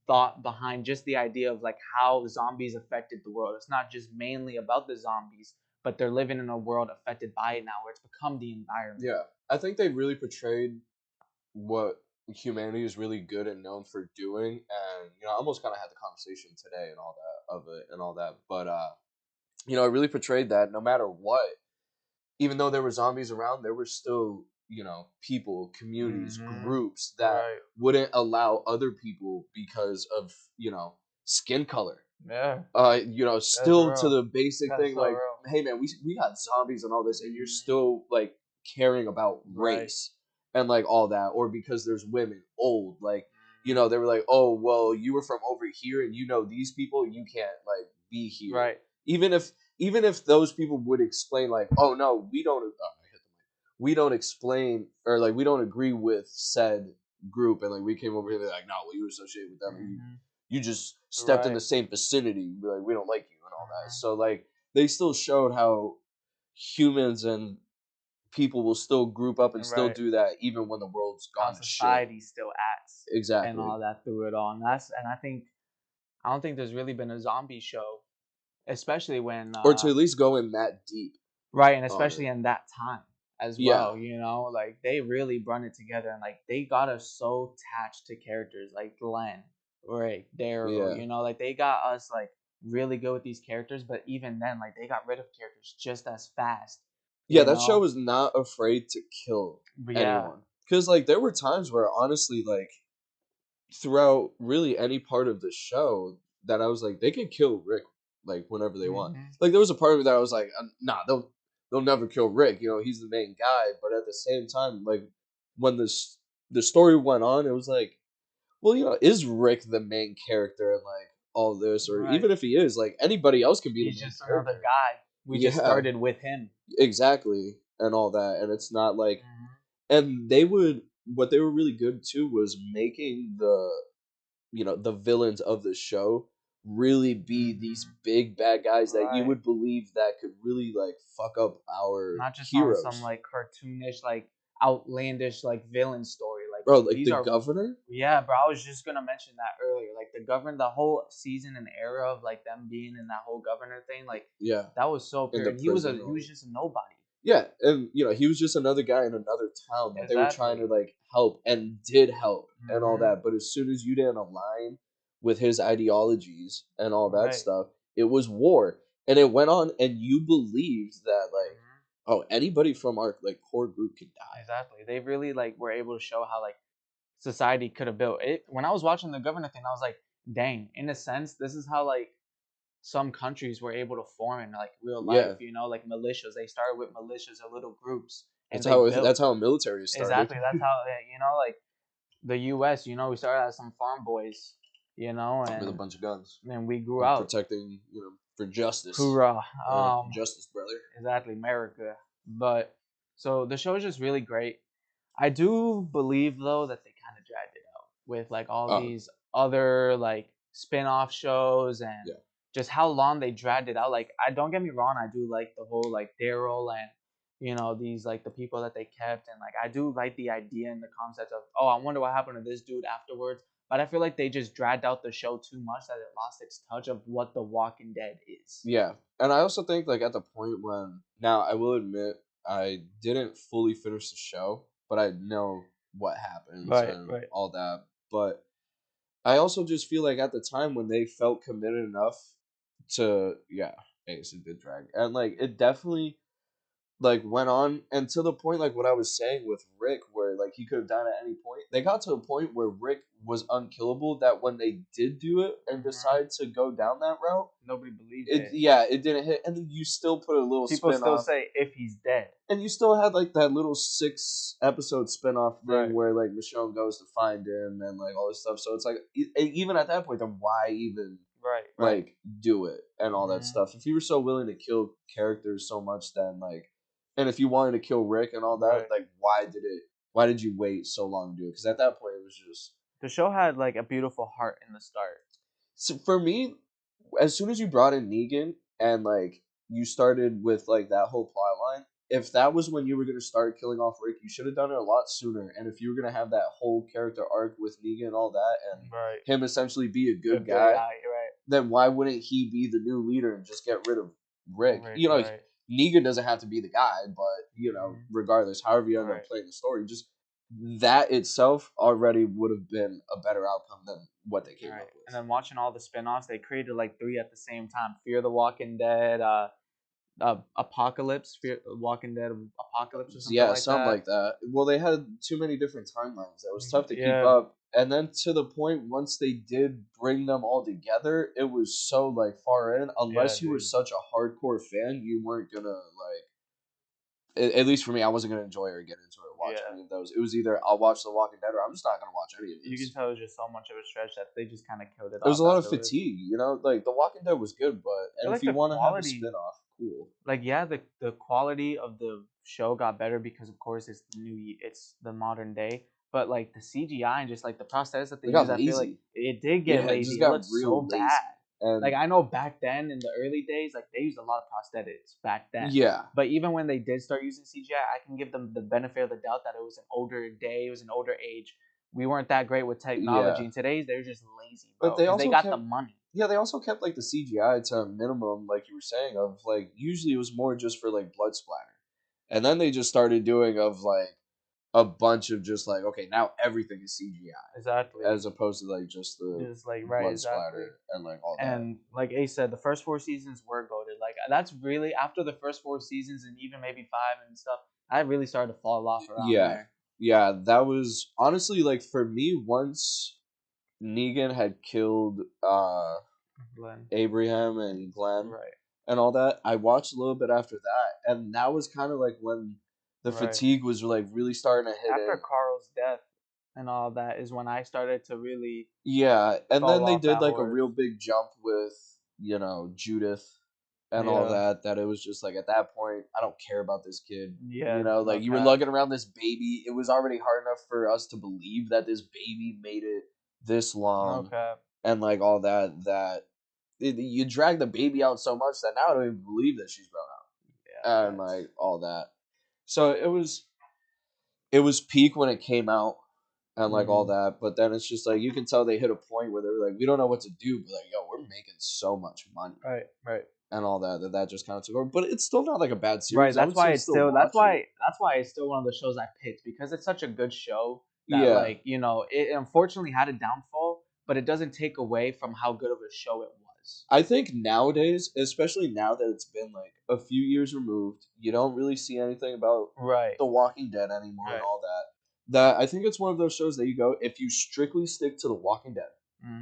thought behind just the idea of like how zombies affected the world. It's not just mainly about the zombies, but they're living in a world affected by it now, where it's become the environment. Yeah, I think they really portrayed what humanity is really good and known for doing, and I almost kind of had the conversation today and all that of it and all that, but it really portrayed that no matter what, even though there were zombies around, there were still people, communities, groups that wouldn't allow other people because of skin color. Yeah. Still to the basic That's thing, so like, real. hey man, we got zombies and all this, and you're still like caring about race and like all that, or because there's women, old, like they were like, oh well, you were from over here and these people, you can't like be here. Right. Even if those people would explain like, oh no, we don't explain, or like we don't agree with said group, and like we came over here, they're like, no, well, you associate with them, you just stepped in the same vicinity, like we don't like you and all that. So like they still showed how humans and people will still group up and still do that even when the world's gone How to society shit. still acts Exactly. and all that through it all, and I don't think there's really been a zombie show, especially when or to at least go in that deep. right, and especially in that time as well. Yeah. Like they really run it together, and like they got us so attached to characters like Glenn, Rick, Daryl. Yeah. Like they got us like really good with these characters, but even then, like they got rid of characters just as fast. Yeah, that show was not afraid to kill Yeah. anyone. Because, like, there were times where, honestly, like, throughout really any part of the show, that I was like, they can kill Rick, like, whenever they want. Like, there was a part of it that I was like, nah, they'll never kill Rick. He's the main guy. But at the same time, like, when the story went on, it was like, well, is Rick the main character in, like, all this? Or even if he is, like, anybody else can be the main just character. another guy. We just started with him. Exactly. And all that. And it's not like... And what they were really good too was making the villains of the show really be these big bad guys that you would believe that could really like fuck up our not just heroes. On some like cartoonish, like outlandish, like villain story. Like, bro, like the governor. Yeah, bro. I was just gonna mention that earlier. Like the governor, the whole season and era of like them being in that whole governor thing. Like, yeah, that was so pure. And he was just a nobody. Yeah, and he was just another guy in another town that they were trying to like help and did help and all that. But as soon as you didn't align with his ideologies and all that stuff, it was war. And it went on, and you believed that like, oh, anybody from our like core group could die. Exactly. They really like were able to show how like society could have built it. When I was watching the governor thing, I was like, dang, in a sense, this is how like some countries were able to form in like real life, like militias. They started with militias or little groups. And that's how military started. Exactly. That's how like the U.S. We started as some farm boys, and with a bunch of guns. And we grew out protecting, for justice. Hoorah! Justice, brother. Exactly, America. But so the show is just really great. I do believe though that they kind of dragged it out with like all these other like spin-off shows and just how long they dragged it out. Like, I don't get me wrong, I do like the whole like Daryl and these like the people that they kept, and like I do like the idea and the concept of, oh, I wonder what happened to this dude afterwards. But I feel like they just dragged out the show too much that it lost its touch of what The Walking Dead is. Yeah, and I also think like at the point when, now I will admit I didn't fully finish the show, but I know what happens and all that. But I also just feel like at the time when they felt committed enough to, I guess it did drag, and like it definitely like went on, and to the point like what I was saying with Rick, where like he could have died at any point. They got to a point where Rick was unkillable, that when they did do it and decide to go down that route, nobody believed it. Yeah, it didn't hit, and then you still put a little people spin still off, say if he's dead, and you still had like that little 6-episode spin-off thing where like Michonne goes to find him and like all this stuff. So it's like even at that point, then why even like do it and all that stuff? If you were so willing to kill characters so much, then like, and if you wanted to kill Rick and all that, like why did you wait so long to do it? Because at that point it was just, the show had like a beautiful heart in the start. So for me, as soon as you brought in Negan and like you started with like that whole plot line, if that was when you were going to start killing off Rick, you should have done it a lot sooner. And if you were going to have that whole character arc with Negan and all that, and him essentially be a good guy, then why wouldn't he be the new leader and just get rid of Rick? Negan doesn't have to be the guy, but regardless, however you end up playing the story, just that itself already would have been a better outcome than what they came up with. And then watching all the spin-offs, they created like 3 at the same time: Fear the Walking Dead, Apocalypse, Walking Dead Apocalypse, or something something like that. Well, they had too many different timelines. That was tough to keep up. And then to the point, once they did bring them all together, it was so like far in. Unless you were such a hardcore fan, you weren't gonna like. At least for me, I wasn't gonna enjoy or get into it or watch any of those. It was either I'll watch The Walking Dead or I'm just not gonna watch any of these. You can tell it was just so much of a stretch that they just kind of killed it. There was a lot of fatigue, like The Walking Dead was good, but if you want to have a spinoff, cool. Like the quality of the show got better because of course it's the modern day. But like the CGI and just like the prosthetics that they use, I feel like it did get lazy. It looked so bad. And like I know back then in the early days, like they used a lot of prosthetics back then. Yeah. But even when they did start using CGI, I can give them the benefit of the doubt that it was an older day, it was an older age. We weren't that great with technology. And today's they're just lazy, bro. But they got the money. Yeah, they also kept like the CGI to a minimum, like you were saying, of like usually it was more just for like blood splatter. And then they just started doing of like a bunch of just like, okay, now everything is CGI. Exactly. As opposed to like just the blood splatter and like all that. And like Ace said, the first 4 seasons were goated. Like that's really after the first 4 seasons and even maybe 5 and stuff, I really started to fall off around there. Yeah, that was honestly like for me once Negan had killed Abraham and Glenn and all that, I watched a little bit after that, and that was kind of like when the fatigue was like really starting to hit after Carl's death and all that is when I started to really and then they did like a real big jump with Judith and all that it was just like at that point I don't care about this kid. Like you were lugging around this baby. It was already hard enough for us to believe that this baby made it this long and like all that you drag the baby out so much that now I don't even believe that she's grown up and like all that. So it was peak when it came out and like all that, but then it's just like you can tell they hit a point where they were like, we don't know what to do, but like, yo, we're making so much money, and all that just kind of took over. But it's still not like a bad series, That's why it's still that's why it's still one of the shows I picked because it's such a good show that like it unfortunately had a downfall, but it doesn't take away from how good of a show it was. I think nowadays, especially now that it's been like a few years removed, you don't really see anything about The Walking Dead anymore and all that. That I think it's one of those shows that you go, if you strictly stick to The Walking Dead,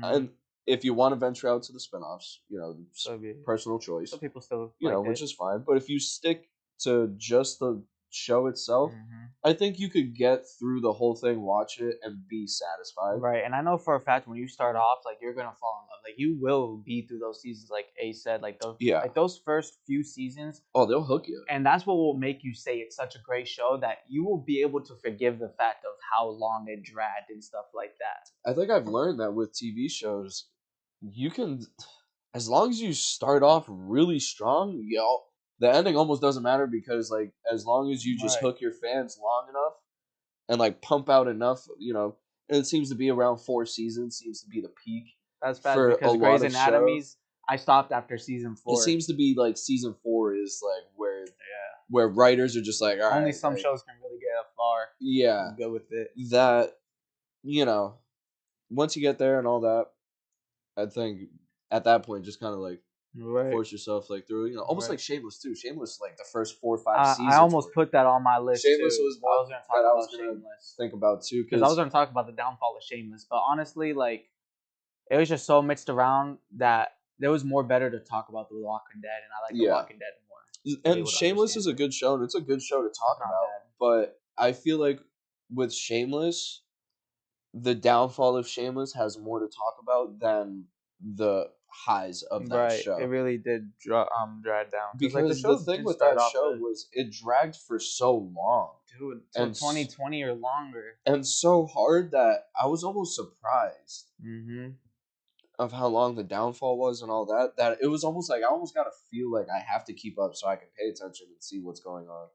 and if you want to venture out to the spinoffs, personal choice. Some people still which is fine. But if you stick to just the show itself, I think you could get through the whole thing, watch it, and be satisfied. Right, and I know for a fact when you start off, like you're gonna fall in love. Like you will be through those seasons, like Ace said, like those like those first few seasons. Oh, they'll hook you. And that's what will make you say it's such a great show that you will be able to forgive the fact of how long it dragged and stuff like that. I think I've learned that with TV shows, you can, as long as you start off really strong, the ending almost doesn't matter because like as long as you just hook your fans long enough and like pump out enough, and it seems to be around 4 seasons seems to be the peak. That's bad because Grey's Anatomy's I stopped after season 4. It seems to be like season 4 is like where writers are just like, all right, only some shows can really get far. Yeah, go with it. That once you get there and all that, I think at that point just kind of like force yourself like through, almost like Shameless too. Shameless like the first 4 or 5 seasons. I almost put that on my list. Shameless too. was one that I was gonna think about too because I was gonna talk about the downfall of Shameless, but honestly, like it was just so mixed around that there was more better to talk about The Walking Dead, and I like The Walking Dead more. And Shameless is a good show, and it's a good show to talk about. But I feel like with Shameless, the downfall of Shameless has more to talk about than the highs of that show. It really did drag down. Because the thing with that show was it dragged for so long. Dude, until 2020 or longer. And so hard that I was almost surprised of how long the downfall was and all that. That it was almost like I almost got to feel like I have to keep up so I can pay attention and see what's going on.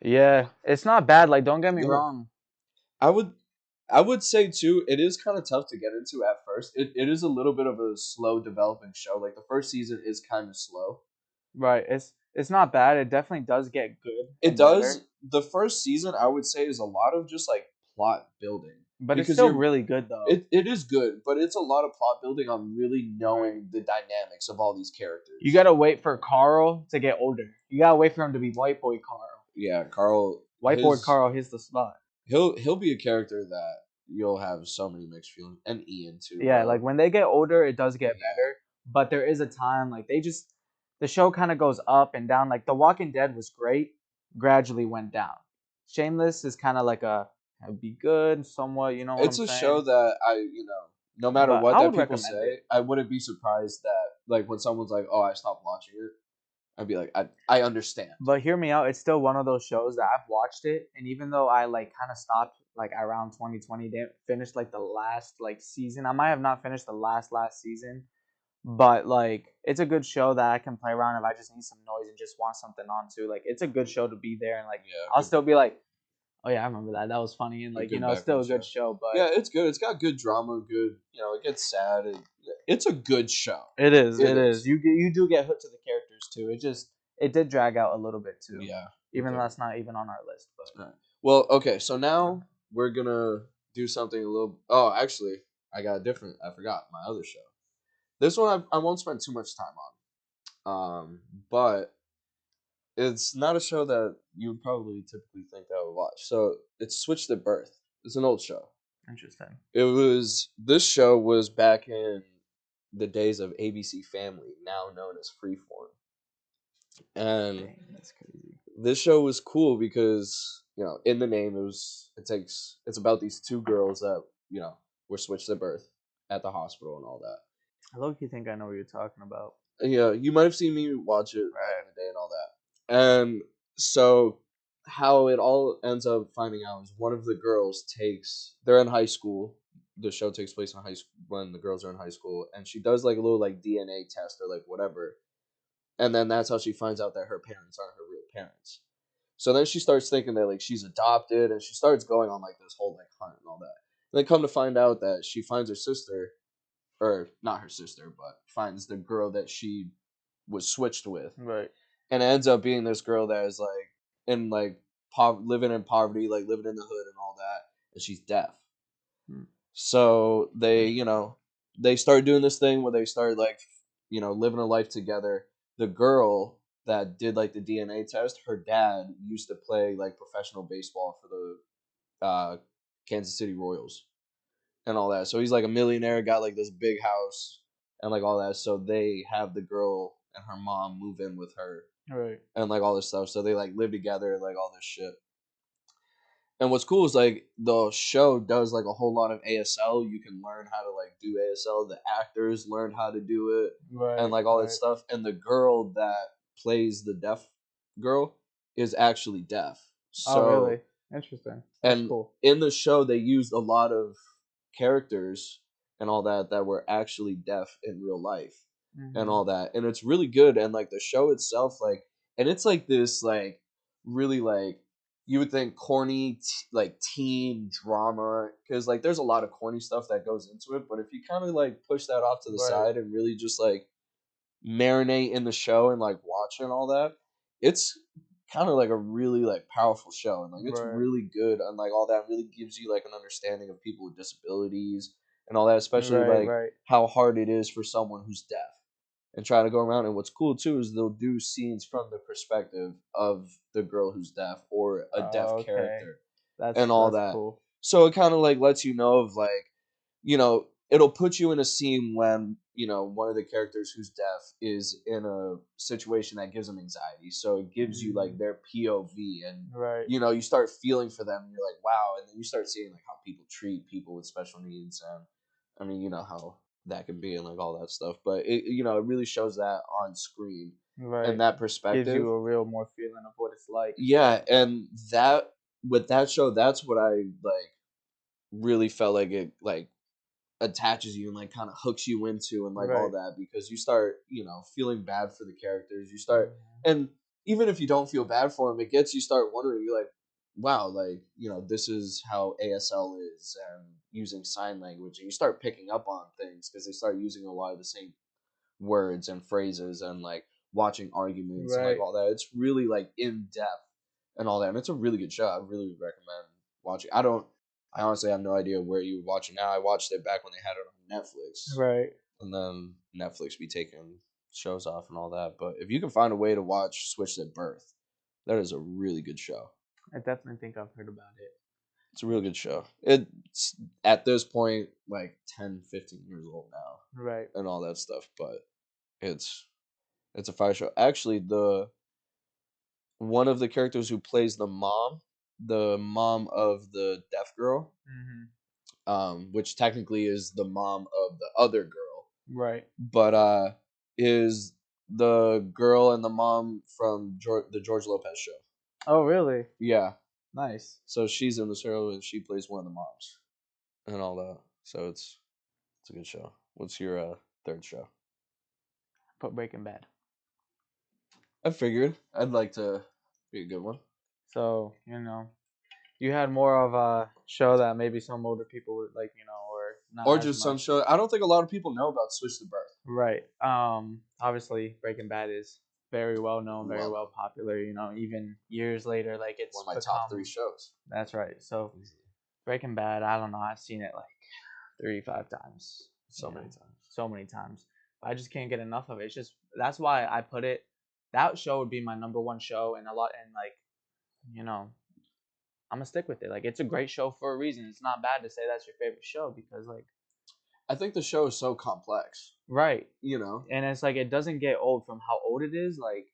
Yeah, it's not bad. Like, don't get me wrong. I would say too, it is kind of tough to get into at first. It is a little bit of a slow developing show. Like the first season is kind of slow, Right. It's not bad. It definitely does get good. It And does. better, The first season, I would say, is a lot of just like plot building but it's because still you're really good though. it is good, but it's a lot of plot building on really knowing Right. the dynamics of all these characters. You gotta wait for Carl to get older. You gotta wait for him to be white boy Carl. Yeah, Carl. Whiteboard Carl hits the spot. He'll be a character that you'll have so many mixed feelings, and Ian too. Yeah, bro. like when they get older, it does get Yeah. better. But there is a time like the show kind of goes up and down. Like The Walking Dead was great, gradually went down. Shameless is kind of like it'd be good, somewhat. You know what It's I'm a saying? show that no matter But what I that would people recommend say, it. I wouldn't be surprised that like when someone's like, "Oh, I stopped watching it," I'd be like, I understand. But hear me out. It's still one of those shows that I've watched it, and even though I like kind of stopped like around 2020, didn't finish like the last like season. I might have not finished the last season, but like it's a good show that I can play around if I just need some noise and just want something on too. Like it's a good show to be there, and like Yeah, I'll good- still be like, oh yeah, I remember that. That was funny, and A like good it's still a background good show. But Yeah, it's good. It's got good drama. Good, it gets sad. It's a good show. it is. It It is. is. You do get hooked to the characters too. It did drag out a little bit too. Yeah. Even okay. though that's not even on our list, but Alright. Well, okay. So now we're gonna do something a little. Oh, actually, I got a different. I forgot my other show. This one I won't spend too much time on. But it's not a show that you would probably typically think that I would watch. So it's Switched at Birth. It's an old show. interesting. This show was back in the days of ABC Family, now known as Freeform. And Dang, that's crazy. this show was cool because, in the name it's about these two girls that, were switched at birth at the hospital and all that. I low-key think I know what you're talking about. And, you might have seen me watch it back in the day and all that. And so how it all ends up finding out is one of the girls they're in high school. The show takes place in high school when the girls are in high school, and she does like a little like DNA test or like whatever, and then that's how she finds out that her parents aren't her real parents. So then she starts thinking that like she's adopted, and she starts going on like this whole like hunt and all that. And they come to find out that she finds her sister, or not her sister, but finds the girl that she was switched with, Right. and it ends up being this girl that is like in like living in poverty, like living in the hood and all that, and she's deaf. So they start doing this thing where they start like living a life together. The girl that did like the DNA test, her dad used to play like professional baseball for the Kansas City Royals and all that. So he's like a millionaire, got like this big house and like all that. So they have the girl and her mom move in with her Right. and like all this stuff. So they like live together, like all this shit. And what's cool is like the show does like a whole lot of ASL. You can learn how to like do ASL. The actors learn how to do it Right. and like all that stuff. And the girl that plays the deaf girl is actually deaf. So Oh, really? Interesting. That's and cool. in the show they used a lot of characters and all that were actually deaf in real life and all that. And it's really good. And like the show itself, like, and it's like this like really like you would think corny like teen drama because like there's a lot of corny stuff that goes into it, but if you kind of like push that off to the Right. side and really just like marinate in the show and like watch and all that, it's kind of like a really like powerful show and like it's Right. really good and like all that really gives you like an understanding of people with disabilities and all that, especially like Right. how hard it is for someone who's deaf and try to go around. And what's cool too is they'll do scenes from the perspective of the girl who's deaf or a deaf Okay. character That's and all that's that. cool. So it kind of like lets you know of like, it'll put you in a scene when, one of the characters who's deaf is in a situation that gives them anxiety. So it gives you like their POV and, Right. you start feeling for them and you're like, wow. And then you start seeing like how people treat people with special needs. And I mean, you know how that can be and like all that stuff. But it really shows that on screen Right. and that perspective. Gives you a real more feeling of what it's like. Yeah. And that, with that show, that's what I like really felt like it like attaches you and like kind of hooks you into and like all Right. that because you start feeling bad for the characters. You start, and even if you don't feel bad for them, it gets you start wondering. You're like, wow, like this is how ASL is and using sign language, and you start picking up on things because they start using a lot of the same words and phrases and like watching arguments and like Right. all that. It's really like in depth and all that, and it's a really good show. I really would recommend watching. I honestly have no idea where you would watch it now. I watched it back when they had it on Netflix, Right. and then Netflix be taking shows off and all that. But if you can find a way to watch Switched at Birth, that is a really good show. I definitely think I've heard about it. It's a really good show. It's at this point like 10, 15 years old now Right. and all that stuff, but it's a fire show. Actually, the one of the characters who plays the mom of the deaf girl, which technically is the mom of the other girl, Right. but is the girl and the mom from the George Lopez show. Oh, really? Yeah. Nice. So she's in the show and she plays one of the moms and all that. So it's a good show. What's your third show? Put Breaking Bad. I figured I'd like to be a good one. So, you had more of a show that maybe some older people would like, or not. Or as just some much. show. I don't think a lot of people know about Switched at Birth. Right. Obviously Breaking Bad is very well known, very Love well popular, even years later, like it's One of my top 3 shows. That's right. So Breaking Bad, I don't know, I've seen it like 35 times. So many times. So many times. I just can't get enough of it. It's just that's why I put it. That show would be my number one show, and I'm gonna stick with it. Like it's a great show for a reason. It's not bad to say that's your favorite show because I think the show is so complex. right. And it's like it doesn't get old from how old it is. Like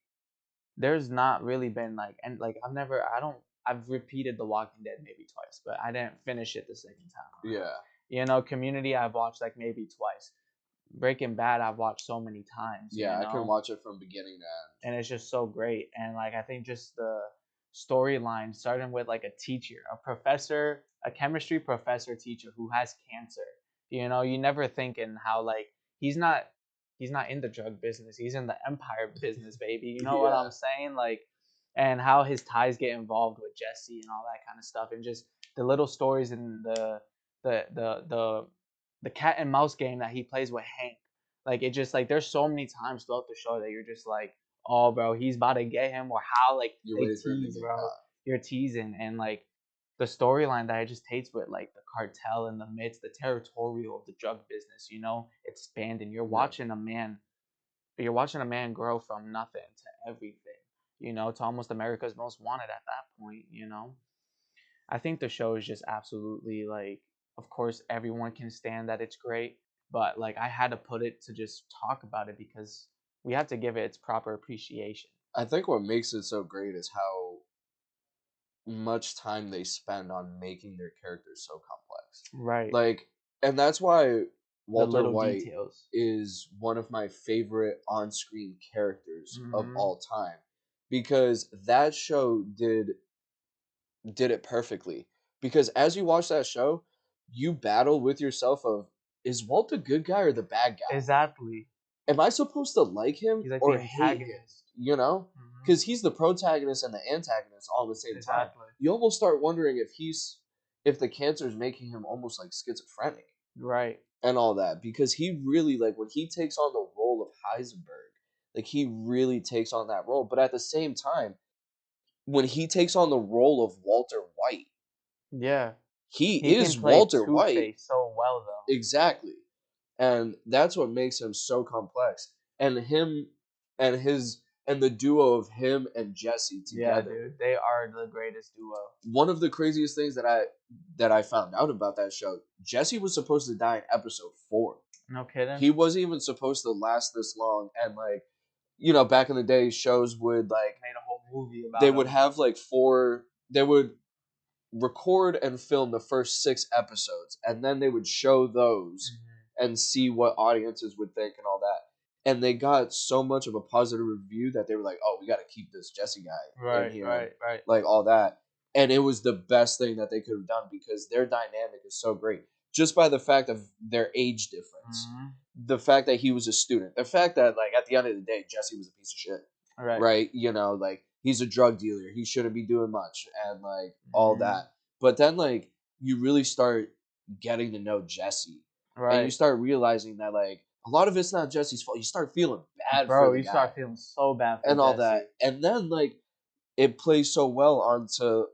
there's not really been I've repeated The Walking Dead maybe twice, but I didn't finish it the second time. Yeah. Community I've watched like maybe twice. Breaking Bad I've watched so many times. Yeah, I can watch it from beginning to end. And it's just so great. And like I think just the storyline starting with like a teacher, a professor, a chemistry professor teacher who has cancer. You never think in how like he's not in the drug business. He's in the empire business, baby. You know what I'm saying? Like and how his ties get involved with Jesse and all that kind of stuff and just the little stories and the cat and mouse game that he plays with Hank. Like it just like there's so many times throughout the show that you're just like, oh bro, he's about to get him or how like they tease, bro. You're teasing and like the storyline that it just takes with like the cartel in the midst, the territorial of the drug business, expanding. You're watching a man grow from nothing to everything, to almost America's Most Wanted at that point, I think the show is just absolutely like, of course, everyone can stand that it's great, but like I had to put it to just talk about it because we have to give it its proper appreciation. I think what makes it so great is how much time they spend on making their characters so complex. Right. Like, and that's why Walter White details. is one of my favorite on-screen characters of all time because that show did it perfectly. Because as you watch that show, you battle with yourself of, is Walt the good guy or the bad guy? Exactly. Am I supposed to like him like or hate him? Because he's the protagonist and the antagonist all at the same time. You almost start wondering if the cancer is making him almost like schizophrenic. Right. And all that. Because he really, like, when he takes on the role of Heisenberg, like, he really takes on that role. But at the same time, when he takes on the role of Walter White, yeah, he is Walter White so well though. Exactly, and that's what makes him so complex. And him and the duo of him and Jesse together. Yeah, dude, they are the greatest duo. One of the craziest things that I found out about that show, Jesse was supposed to die in episode 4. No kidding. He wasn't even supposed to last this long, and like, back in the day, shows would like made a whole movie about. They would have like 4. They would record and film the first 6 episodes, and then they would show those and see what audiences would think and all that. And they got so much of a positive review that they were like, "Oh, we got to keep this Jesse guy in here," right, like all that. And it was the best thing that they could have done because their dynamic is so great, just by the fact of their age difference, the fact that he was a student, the fact that like at the end of the day, Jesse was a piece of shit, right? Like he's a drug dealer, he shouldn't be doing much, and like all that. But then like you really start getting to know Jesse, and you start realizing that like a lot of it's not Jesse's fault. You start feeling bad for Bro, the you guy start feeling so bad for and all Jesse. that, and then like it plays so well onto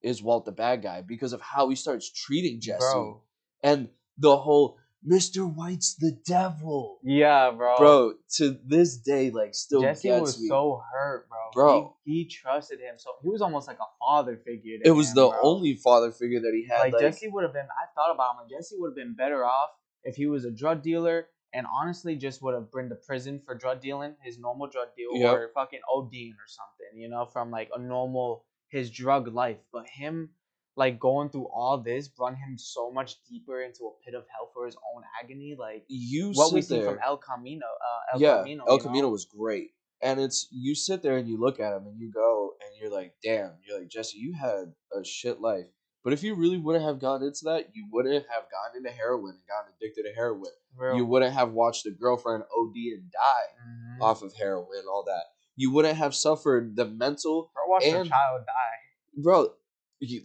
is Walt the bad guy because of how he starts treating Jesse Bro. and the whole Mr. White's the devil. Yeah, bro. Bro, to this day, like, still Jesse gets was me. so hurt, bro. Bro. He trusted him. So he was almost like a father figure to It him, was the bro. only father figure that he had. Like, Jesse would have been, I thought about him, like, Jesse would have been better off if he was a drug dealer and honestly just would have been to prison for drug dealing, his normal drug deal, Yep. or fucking ODing or something, from like a normal, his drug life. But him, like, going through all this brought him so much deeper into a pit of hell for his own agony. Like, what we see from El Camino. El Camino was great. And you sit there and you look at him and you go and you're like, damn, you're like, Jesse, you had a shit life. But if you really wouldn't have gotten into that, you wouldn't have gotten into heroin and gotten addicted to heroin. Real. You wouldn't have watched a girlfriend OD and die off of heroin, all that. You wouldn't have suffered the mental. Bro, watched a child die. Bro,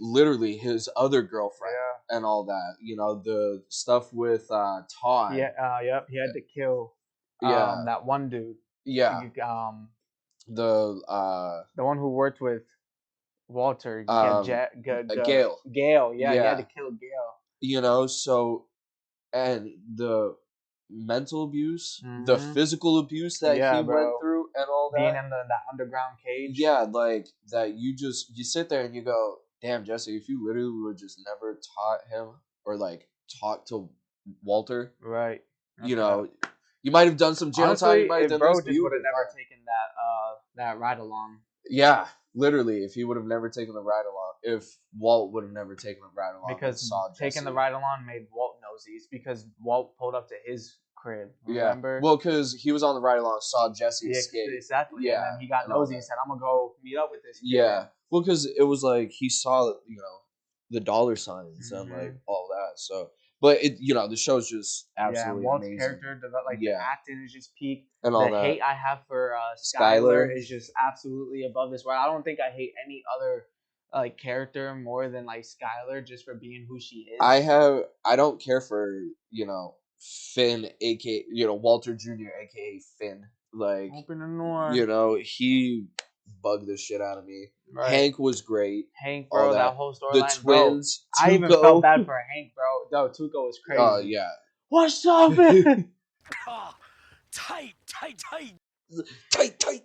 literally his other girlfriend and all that. The stuff with Todd. Yeah, yep. He had to kill that one dude. Yeah. The one who worked with Walter. Gale. Gale, yeah, he had to kill Gale. So, and the mental abuse, the physical abuse that he went through and all that. Being in that underground cage. Yeah, like, that you sit there and you go, damn, Jesse, if you literally would just never taught him or, like, talked to Walter. Right. You might have done some jail time. You might have done bro this, just would have never taken that ride along. Yeah, literally, if he would have never taken the ride along, if Walt would have never taken the ride along, because taking the ride along made Walt nosy. It's because Walt pulled up to his crib. Remember? Yeah. Well, because he was on the ride along, saw Jesse escape. Exactly. Yeah. And then he got nosy and said, "I'm gonna go meet up with this kid." Yeah. Well, because it was like he saw the dollar signs and like all that. So. But the show's just absolutely Walt's amazing. character, the acting is just peak. And all that. Hate I have for Skyler is just absolutely above this. Right? I don't think I hate any other character more than like Skyler just for being who she is. I don't care for Finn, aka Walter Jr., aka Finn. Like, he bugged the shit out of me. Right. Hank was great. Hank, bro, that whole storyline. The twins. Bro, I even felt bad for Hank, bro. No, Tuco was crazy. Oh, yeah. What's up, man? Tight. Tight.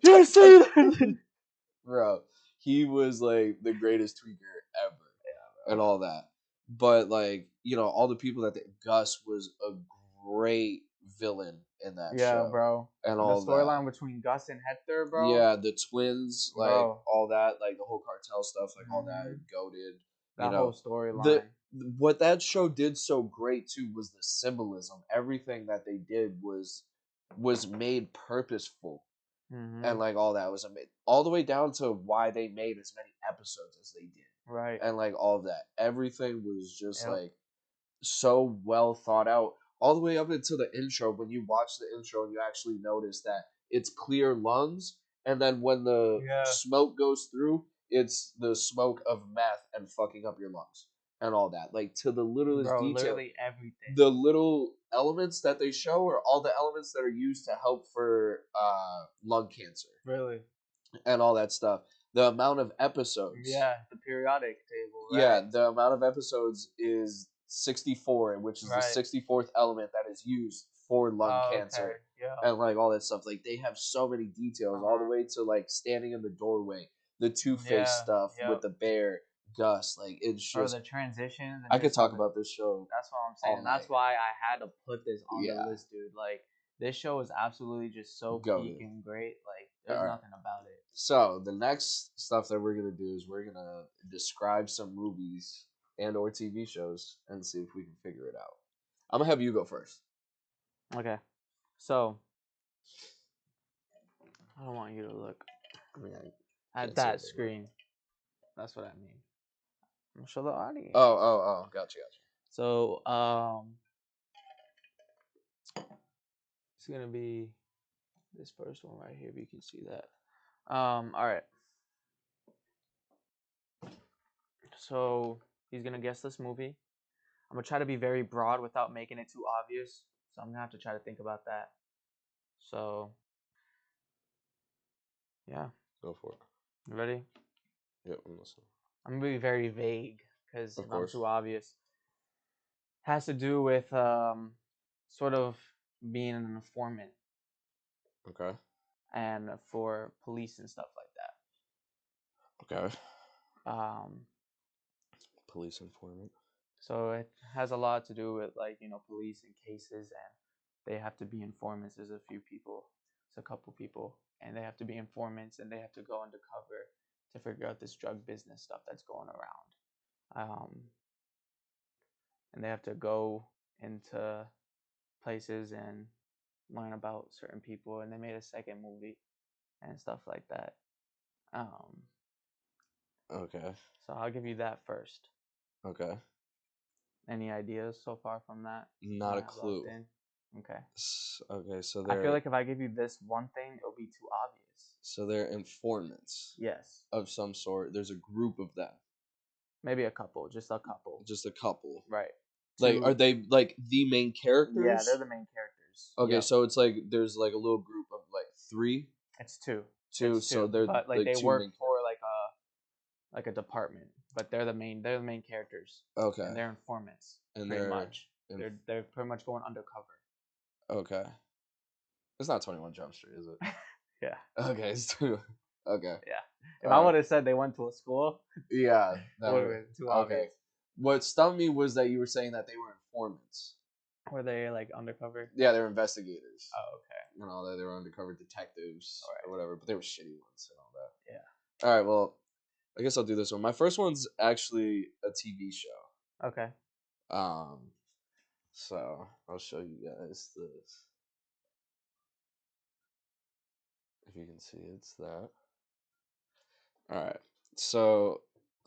Yes, bro, he was like the greatest tweaker ever. Yeah, and all that. But like, all the people Gus was a great villain in that show. Yeah, bro. And all the storyline between Gus and Hector, bro. Yeah, the twins, like all that, like the whole cartel stuff, like all that, goated. That whole storyline. What that show did so great too was the symbolism. Everything that they did was made purposeful, and like all that was amazing, all the way down to why they made as many episodes as they did. Right. And like all of that, everything was just like so well thought out. All the way up until the intro, when you watch the intro and you actually notice that it's clear lungs, and then when the smoke goes through, it's the smoke of meth and fucking up your lungs and all that. Like, to the littlest detail. Literally everything. The little elements that they show are all the elements that are used to help for lung cancer. Really? And all that stuff. The amount of episodes. Yeah, the periodic table. Right? Yeah, the amount of episodes is 64, which is the 64th element that is used for lung cancer. Okay. Yeah. And like all that stuff. Like, they have so many details, all the way to like standing in the doorway, the Two-Face stuff with the bear, Gus. Like, it's just the transitions. I could talk about this show. That's what I'm saying. That's why I had to put this on the list, dude. Like, this show is absolutely just so peak and great. Like, there's nothing about it. So the next stuff that we're gonna do is we're gonna describe some movies and or TV shows and see if we can figure it out. I'm gonna have you go first. Okay. So I don't want you to look at that screen. That's what I mean. I'm gonna show the audience. Oh, gotcha. So it's gonna be this first one right here. If you can see that. All right. So he's gonna guess this movie. I'm gonna try to be very broad without making it too obvious. So I'm gonna have to try to think about that. So yeah, Go for it. you ready? Yep, I'm listening. I'm gonna be very vague because Of if I'm course. too obvious, has to do with sort of being an informant Okay. and for police and stuff like that. Okay. Um, Police informant. so it has a lot to do with like police and cases, and they have to be informants. There's a few people, it's a couple people, and they have to be informants, and they have to go undercover to figure out this drug business stuff that's going around. And they have to go into places and learn about certain people, and they made a second movie and stuff like that. Okay. So I'll give you that first. Okay. Any ideas so far from that? Not I a have locked clue. in? Okay. Okay, so I feel like if I give you this one thing, it'll be too obvious. they're informants Yes. of some sort. There's a group of them. Maybe a couple, just a couple. Just a couple. Right. Like, Two- are they like the main characters? Yeah, they're the main characters. Okay, Yep. so it's like there's like a little group of like three. It's two. Two, It's so two. they're But like like they two work main for like a department, but they're the main characters. Okay. And they're informants. And pretty they're much. They're pretty much going undercover. Okay. It's not 21 Jump Street, is it? Yeah. Okay, it's two. Okay. Yeah. If I would have said they went to a school, Yeah, that would would have been too obvious. Okay. What stumped me was that you were saying that they were informants. Were they like undercover? Yeah, they were investigators. Oh, okay. And all that. They were undercover detectives Alright. or whatever, but they were shitty ones and all that. Yeah. All right, well, I guess I'll do this one. My first one's actually a TV show. Okay. So I'll show you guys this. If you can see, it's that. All right. So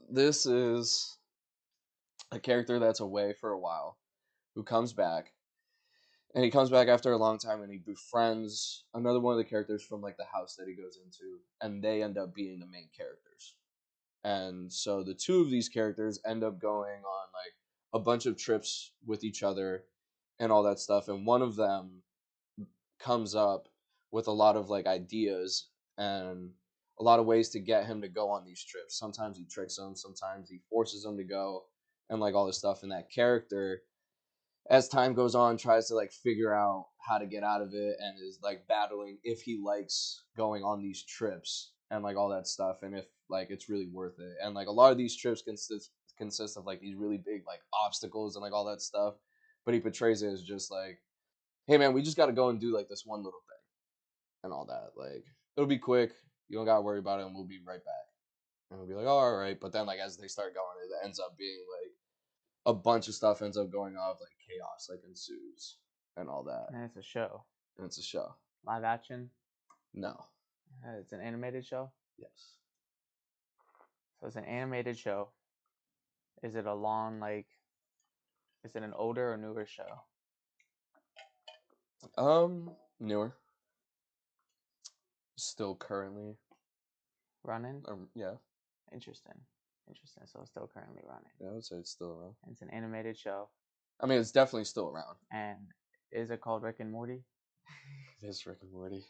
this is a character that's away for a while, who comes back, and he comes back after a long time, and he befriends another one of the characters from like the house that he goes into, and they end up being the main characters. And so the two of these characters end up going on like a bunch of trips with each other and all that stuff, and one of them comes up with a lot of like ideas and a lot of ways to get him to go on these trips. Sometimes he tricks him, sometimes he forces him to go, and like all this stuff. And that character, as time goes on, tries to like figure out how to get out of it, and is like battling if he likes going on these trips and like all that stuff, and if like it's really worth it. And like a lot of these trips consist of like these really big like obstacles and like all that stuff, but he portrays it as just like, hey man, we just got to go and do like this one little thing and all that. Like, it'll be quick, you don't gotta worry about it, and we'll be right back. And we'll be like, oh, all right. But then like as they start going, it ends up being like a bunch of stuff ends up going off, like chaos like ensues and all that. And it's a show. And it's a show. Live action. No. It's an animated show. Yes. So it's an animated show. Is it a long like? Is it an older or newer show? Newer. Still currently. Running. Yeah. Interesting. So it's still currently running. Yeah, I would say it's still around. And it's an animated show. I mean, it's definitely still around. And is it called Rick and Morty? It is Rick and Morty.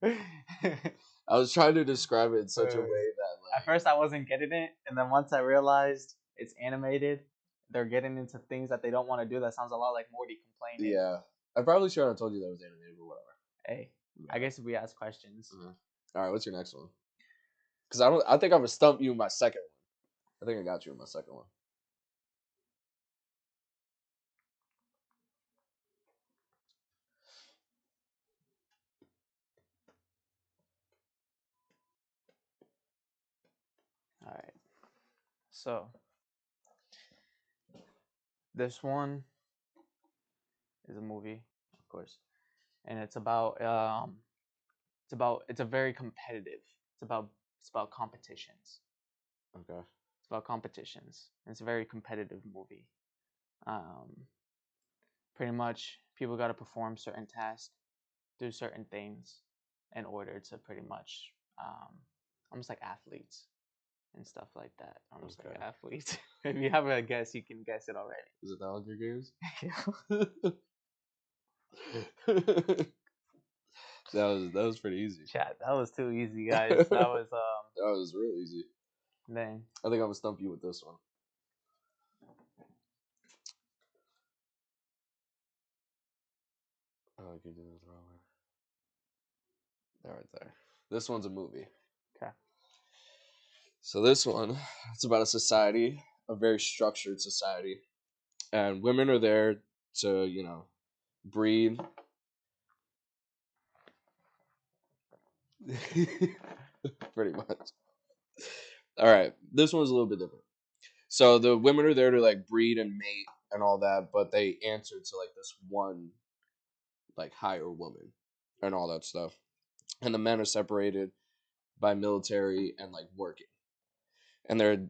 I was trying to describe it in such a way that like At first I wasn't getting it, and then once I realized it's animated, they're getting into things that they don't want to do. That sounds a lot like Morty complaining. Yeah. I probably should have told you that was animated, but whatever. Hey, I guess if we ask questions. Mm-hmm. All right, what's your next one? Because I think I'm gonna stump you in my second one. I think I got you in my second one. All right. So this one is a movie, of course, and it's about it's a very competitive. It's about competitions. Okay. It's about competitions. It's a very competitive movie. Pretty much people got to perform certain tasks, do certain things in order to pretty much almost like athletes and stuff like that. Almost like Okay. athletes. If you have a guess, you can guess it already. Is it the Hunger Games? Yeah. That was pretty easy. Chat, that was too easy, guys. That was That was real easy. dang. I think I'm gonna stump you with this one. Oh, I could do this wrong way. All right, there. This one's a movie. Okay. So this one, it's about a society, a very structured society, and women are there to, you know, breed. Pretty much. All right, this one's a little bit different. So the women are there to like breed and mate and all that, but they answer to like this one like higher woman and all that stuff. And the men are separated by military and like working. And they're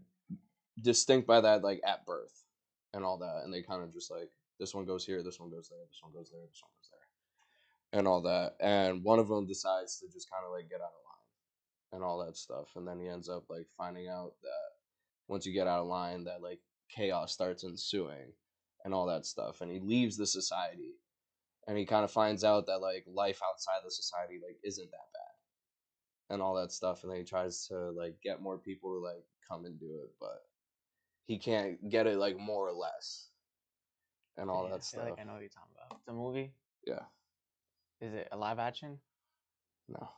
distinct by that like at birth and all that. And they kind of just like this one goes here, this one goes there, this one goes there, this one goes there. And all that. And one of them decides to just kind of like get out of line and all that stuff. And then he ends up like finding out that once you get out of line that like chaos starts ensuing and all that stuff. And he leaves the society and he kind of finds out that like life outside the society like isn't that bad and all that stuff. And then he tries to like get more people to like come and do it, but he can't get it like more or less and all Yeah, that I feel stuff. like I know what you're talking about. It's a movie. Yeah. Is it a live action? No.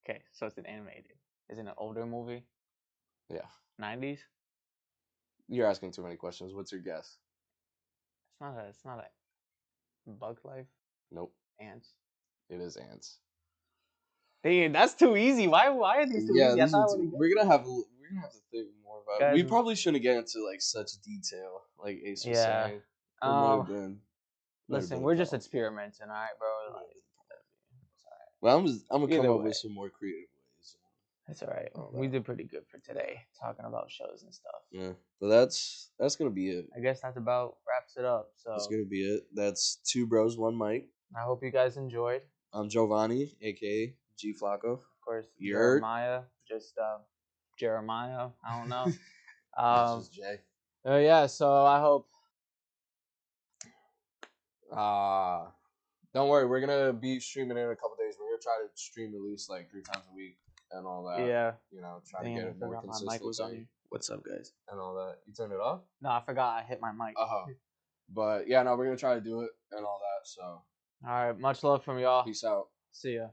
Okay, so it's an animated. Is it an older movie? Yeah. 90s? You're asking too many questions. What's your guess? It's not a Bug Life. Nope. Ants. It is ants. Dang, that's too easy. Why are these too Yeah, easy? I these thought are I too, would've we're gonna have to think more about it. Guys, We probably shouldn't get into like such detail, like Ace was Yeah. saying. It might have been. might have Listen, been a we're just problem. experimenting, all right, bro. Like, Well, I'm gonna come Either up way. with some more creative ways. it's all right. All We that. did pretty good for today, talking about shows and stuff. Yeah, but that's gonna be it. I guess that's about wraps it up. So That's gonna be it. That's two bros, one mic. I hope you guys enjoyed. I'm Giovanni, aka G Flacco. Of course, You're- Jeremiah, just Jeremiah. I don't know. This is Jay. Yeah. So I hope. Don't worry, we're gonna be streaming in a couple days. We're gonna try to stream at least like 3 times a week and all that. Yeah. You know, try Dang, to I get it more forgot my consistent. mic was on. What's up, guys? And all that. You turned it off? No, I forgot I hit my mic. But yeah, no, we're gonna try to do it and all that. So All right. Much love from y'all. peace out. See ya.